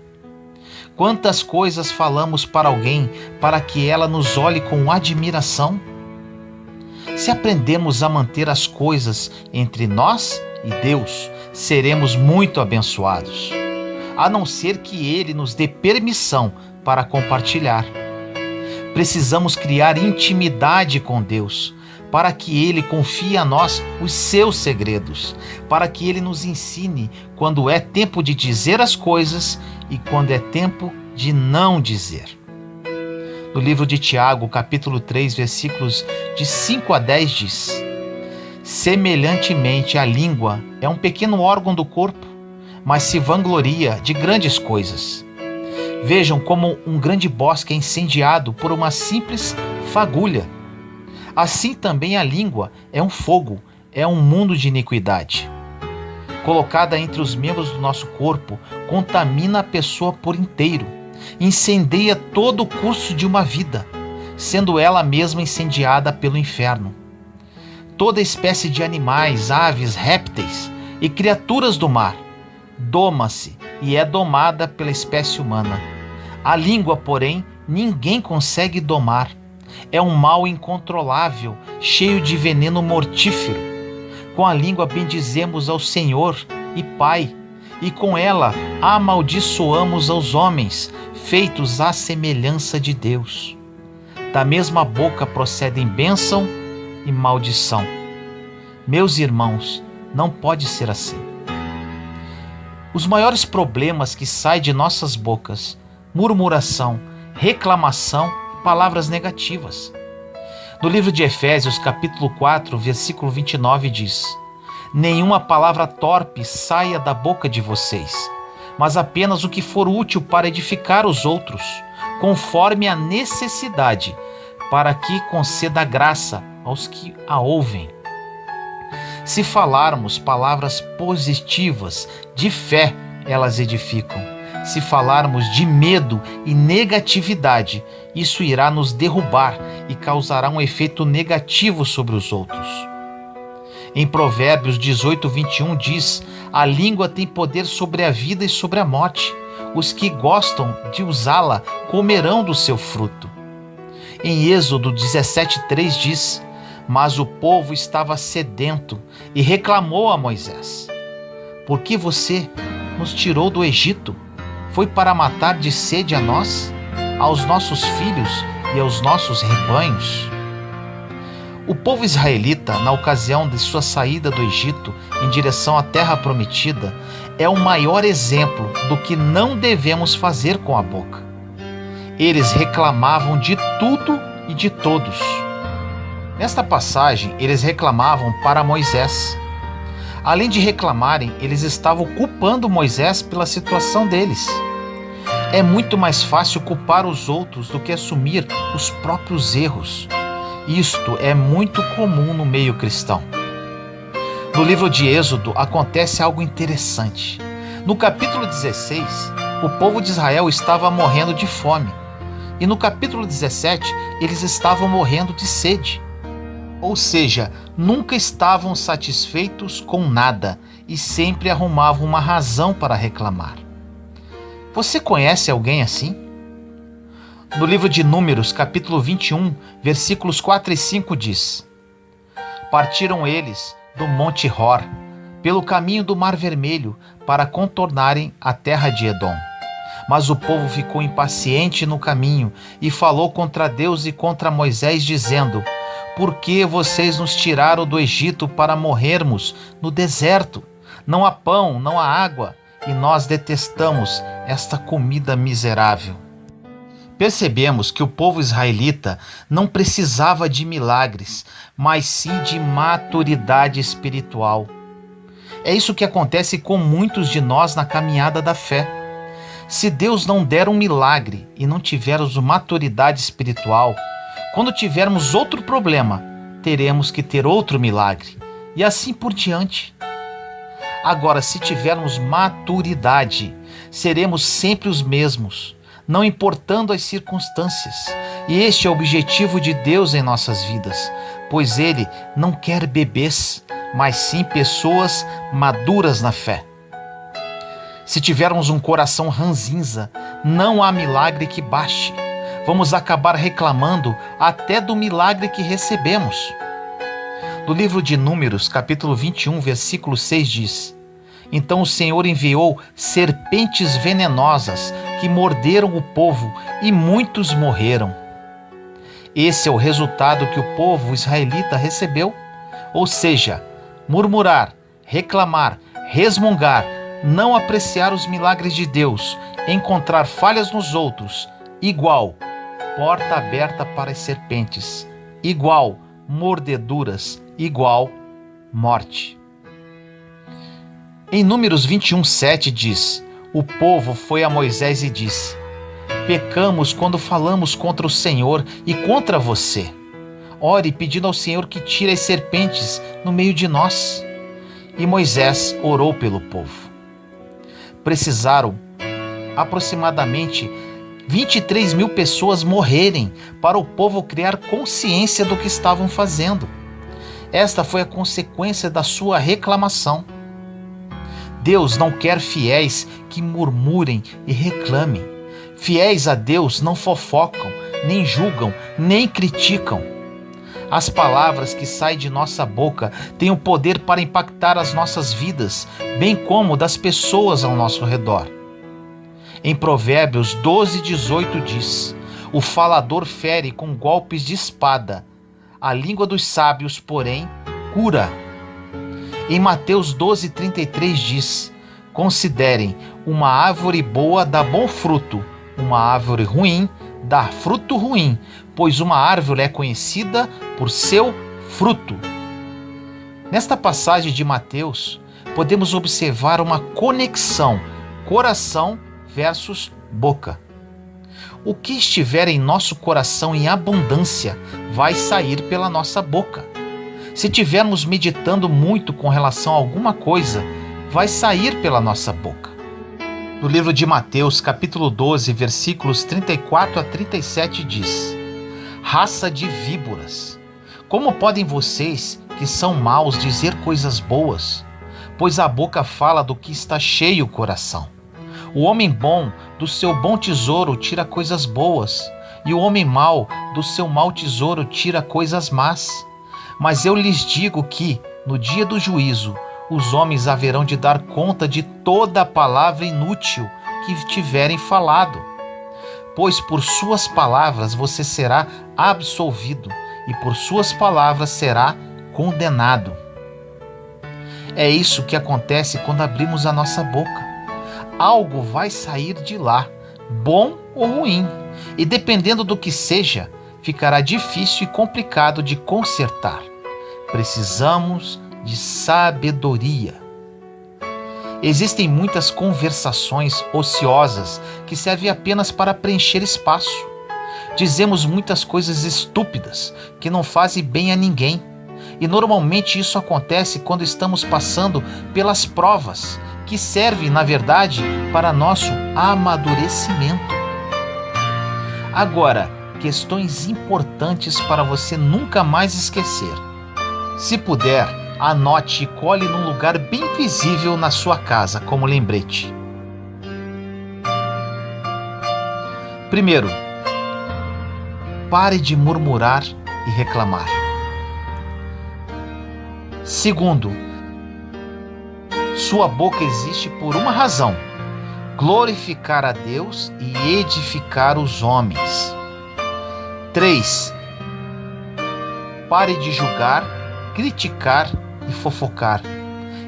Speaker 1: Quantas coisas falamos para alguém para que ela nos olhe com admiração? Se aprendemos a manter as coisas entre nós e Deus, seremos muito abençoados, a não ser que Ele nos dê permissão para compartilhar. Precisamos criar intimidade com Deus, para que Ele confie a nós os seus segredos, para que Ele nos ensine quando é tempo de dizer as coisas e quando é tempo de não dizer. No livro de Tiago, capítulo 3, versículos de 5 a 10 diz: Semelhantemente, a língua é um pequeno órgão do corpo, mas se vangloria de grandes coisas. Vejam como um grande bosque é incendiado por uma simples fagulha. Assim também a língua é um fogo, é um mundo de iniquidade. Colocada entre os membros do nosso corpo, contamina a pessoa por inteiro, incendeia todo o curso de uma vida, sendo ela mesma incendiada pelo inferno. toda espécie de animais, aves, répteis e criaturas do mar. Doma-se e é domada pela espécie humana. A língua, porém, ninguém consegue domar. É um mal incontrolável, cheio de veneno mortífero. Com a língua bendizemos ao Senhor e Pai, e com ela amaldiçoamos aos homens, feitos à semelhança de Deus. Da mesma boca procedem bênção e maldição. Meus irmãos, não pode ser assim. Os maiores problemas que saem de nossas bocas: murmuração, reclamação, palavras negativas. No livro de Efésios, capítulo 4, versículo 29 diz: nenhuma palavra torpe saia da boca de vocês, mas apenas o que for útil para edificar os outros, conforme a necessidade, para que conceda graça aos que a ouvem. Se falarmos palavras positivas, de fé, elas edificam. Se falarmos de medo e negatividade, isso irá nos derrubar e causará um efeito negativo sobre os outros. Em Provérbios 18:21 diz: a língua tem poder sobre a vida e sobre a morte. Os que gostam de usá-la comerão do seu fruto. Em Êxodo 17:3 diz: mas o povo estava sedento e reclamou a Moisés: por que você nos tirou do Egito? Foi para matar de sede a nós, aos nossos filhos e aos nossos rebanhos? O povo israelita, na ocasião de sua saída do Egito em direção à terra prometida, é o maior exemplo do que não devemos fazer com a boca. Eles reclamavam de tudo e de todos. Nesta passagem, eles reclamavam para Moisés. Além de reclamarem, eles estavam culpando Moisés pela situação deles. É muito mais fácil culpar os outros do que assumir os próprios erros. Isto é muito comum no meio cristão. No livro de Êxodo acontece algo interessante. No capítulo 16, o povo de Israel estava morrendo de fome. E no capítulo 17, eles estavam morrendo de sede. Ou seja, nunca estavam satisfeitos com nada e sempre arrumavam uma razão para reclamar. Você conhece alguém assim? No livro de Números, capítulo 21, versículos 4 e 5 diz: partiram eles do Monte Hor, pelo caminho do Mar Vermelho, para contornarem a terra de Edom. Mas o povo ficou impaciente no caminho e falou contra Deus e contra Moisés, dizendo: por que vocês nos tiraram do Egito para morrermos no deserto? Não há pão, não há água, e nós detestamos esta comida miserável. Percebemos que o povo israelita não precisava de milagres, mas sim de maturidade espiritual. É isso que acontece com muitos de nós na caminhada da fé. Se Deus não der um milagre e não tivermos maturidade espiritual, quando tivermos outro problema, teremos que ter outro milagre, e assim por diante. Agora, se tivermos maturidade, seremos sempre os mesmos, não importando as circunstâncias. E este é o objetivo de Deus em nossas vidas, pois Ele não quer bebês, mas sim pessoas maduras na fé. Se tivermos um coração ranzinza, não há milagre que baste. Vamos acabar reclamando até do milagre que recebemos. No livro de Números, capítulo 21, versículo 6 diz: então o Senhor enviou serpentes venenosas que morderam o povo e muitos morreram. Esse é o resultado que o povo israelita recebeu. Ou seja, murmurar, reclamar, resmungar, não apreciar os milagres de Deus, encontrar falhas nos outros, igual porta aberta para as serpentes, igual mordeduras, igual morte. Em Números 21:7 diz: o povo foi a Moisés e disse: pecamos quando falamos contra o Senhor e contra você. Ore pedindo ao Senhor que tire as serpentes no meio de nós. E Moisés orou pelo povo. Precisaram aproximadamente 23 mil pessoas morrerem para o povo criar consciência do que estavam fazendo. Esta foi a consequência da sua reclamação. Deus não quer fiéis que murmurem e reclamem. Fiéis a Deus não fofocam, nem julgam, nem criticam. As palavras que saem de nossa boca têm o poder para impactar as nossas vidas, bem como das pessoas ao nosso redor. Em Provérbios 12:18 diz: o falador fere com golpes de espada, a língua dos sábios, porém, cura. Em Mateus 12:33 diz: considerem, uma árvore boa dá bom fruto, uma árvore ruim dá fruto ruim, pois uma árvore é conhecida por seu fruto. Nesta passagem de Mateus, podemos observar uma conexão coração versus boca. O que estiver em nosso coração em abundância vai sair pela nossa boca. Se tivermos meditando muito com relação a alguma coisa, vai sair pela nossa boca. No livro de Mateus, capítulo 12, versículos 34 a 37 diz: raça de víboras, como podem vocês, que são maus, dizer coisas boas? Pois a boca fala do que está cheio o coração. O homem bom do seu bom tesouro tira coisas boas, e o homem mau do seu mau tesouro tira coisas más. Mas eu lhes digo que, no dia do juízo, os homens haverão de dar conta de toda a palavra inútil que tiverem falado. Pois por suas palavras você será absolvido, e por suas palavras será condenado. É isso que acontece quando abrimos a nossa boca. Algo vai sair de lá, bom ou ruim, e dependendo do que seja, ficará difícil e complicado de consertar. Precisamos de sabedoria. Existem muitas conversações ociosas que servem apenas para preencher espaço. Dizemos muitas coisas estúpidas que não fazem bem a ninguém. E normalmente isso acontece quando estamos passando pelas provas, que servem, na verdade, para nosso amadurecimento. Agora, questões importantes para você nunca mais esquecer. Se puder, anote e cole num lugar bem visível na sua casa, como lembrete. Primeiro, pare de murmurar e reclamar. Segundo, sua boca existe por uma razão: glorificar a Deus e edificar os homens. 3. Pare de julgar, criticar e fofocar.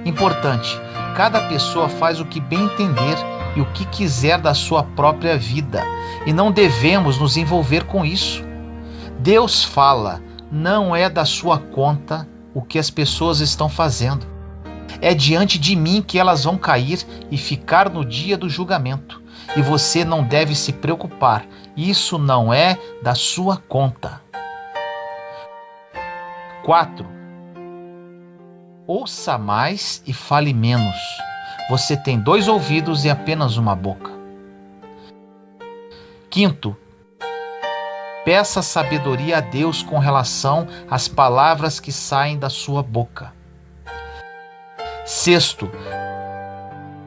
Speaker 1: Importante, cada pessoa faz o que bem entender e o que quiser da sua própria vida, e não devemos nos envolver com isso. Deus fala, não é da sua conta o que as pessoas estão fazendo. É diante de mim que elas vão cair e ficar no dia do julgamento. E você não deve se preocupar. Isso não é da sua conta. 4. Ouça mais e fale menos. Você tem 2 ouvidos e apenas uma boca. 5. Peça sabedoria a Deus com relação às palavras que saem da sua boca. 6.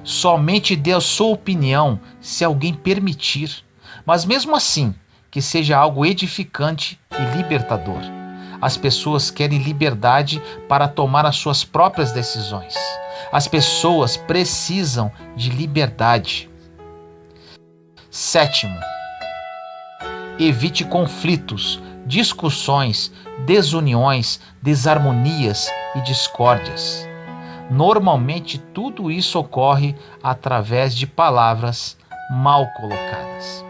Speaker 1: Somente dê a sua opinião se alguém permitir, mas mesmo assim, que seja algo edificante e libertador. As pessoas querem liberdade para tomar as suas próprias decisões. As pessoas precisam de liberdade. 7. Evite conflitos, discussões, desuniões, desarmonias e discórdias. Normalmente tudo isso ocorre através de palavras mal colocadas.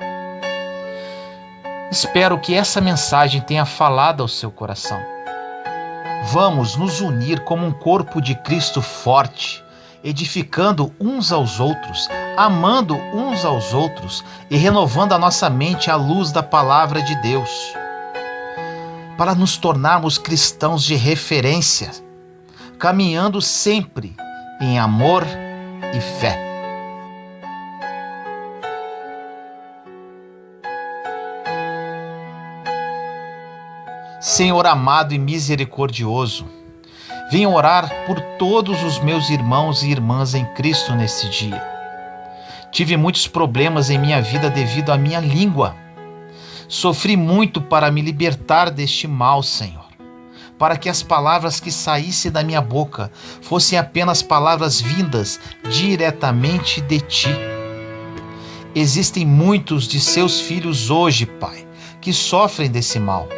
Speaker 1: Espero que essa mensagem tenha falado ao seu coração. Vamos nos unir como um corpo de Cristo forte, edificando uns aos outros, amando uns aos outros e renovando a nossa mente à luz da palavra de Deus, para nos tornarmos cristãos de referência, caminhando sempre em amor e fé. Senhor amado e misericordioso, Venho orar por todos os meus irmãos e irmãs em Cristo nesse dia. Tive muitos problemas em minha vida devido à minha língua. Sofri muito para me libertar deste mal, Senhor, para que as palavras que saíssem da minha boca fossem apenas palavras vindas diretamente de Ti. Existem muitos de seus filhos hoje, Pai, que sofrem desse mal.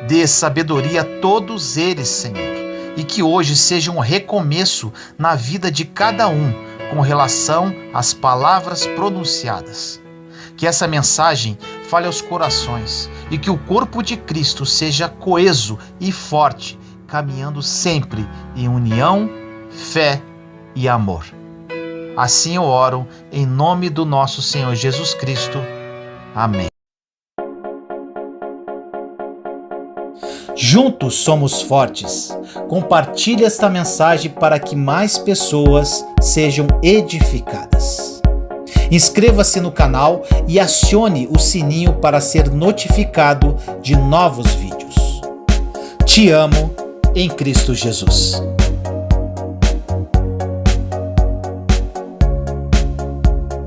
Speaker 1: Dê sabedoria a todos eles, Senhor, e que hoje seja um recomeço na vida de cada um com relação às palavras pronunciadas. Que essa mensagem fale aos corações e que o corpo de Cristo seja coeso e forte, caminhando sempre em união, fé e amor. Assim eu oro em nome do nosso Senhor Jesus Cristo. Amém. Juntos somos fortes. Compartilhe esta mensagem para que mais pessoas sejam edificadas. Inscreva-se no canal e acione o sininho para ser notificado de novos vídeos. Te amo em Cristo Jesus.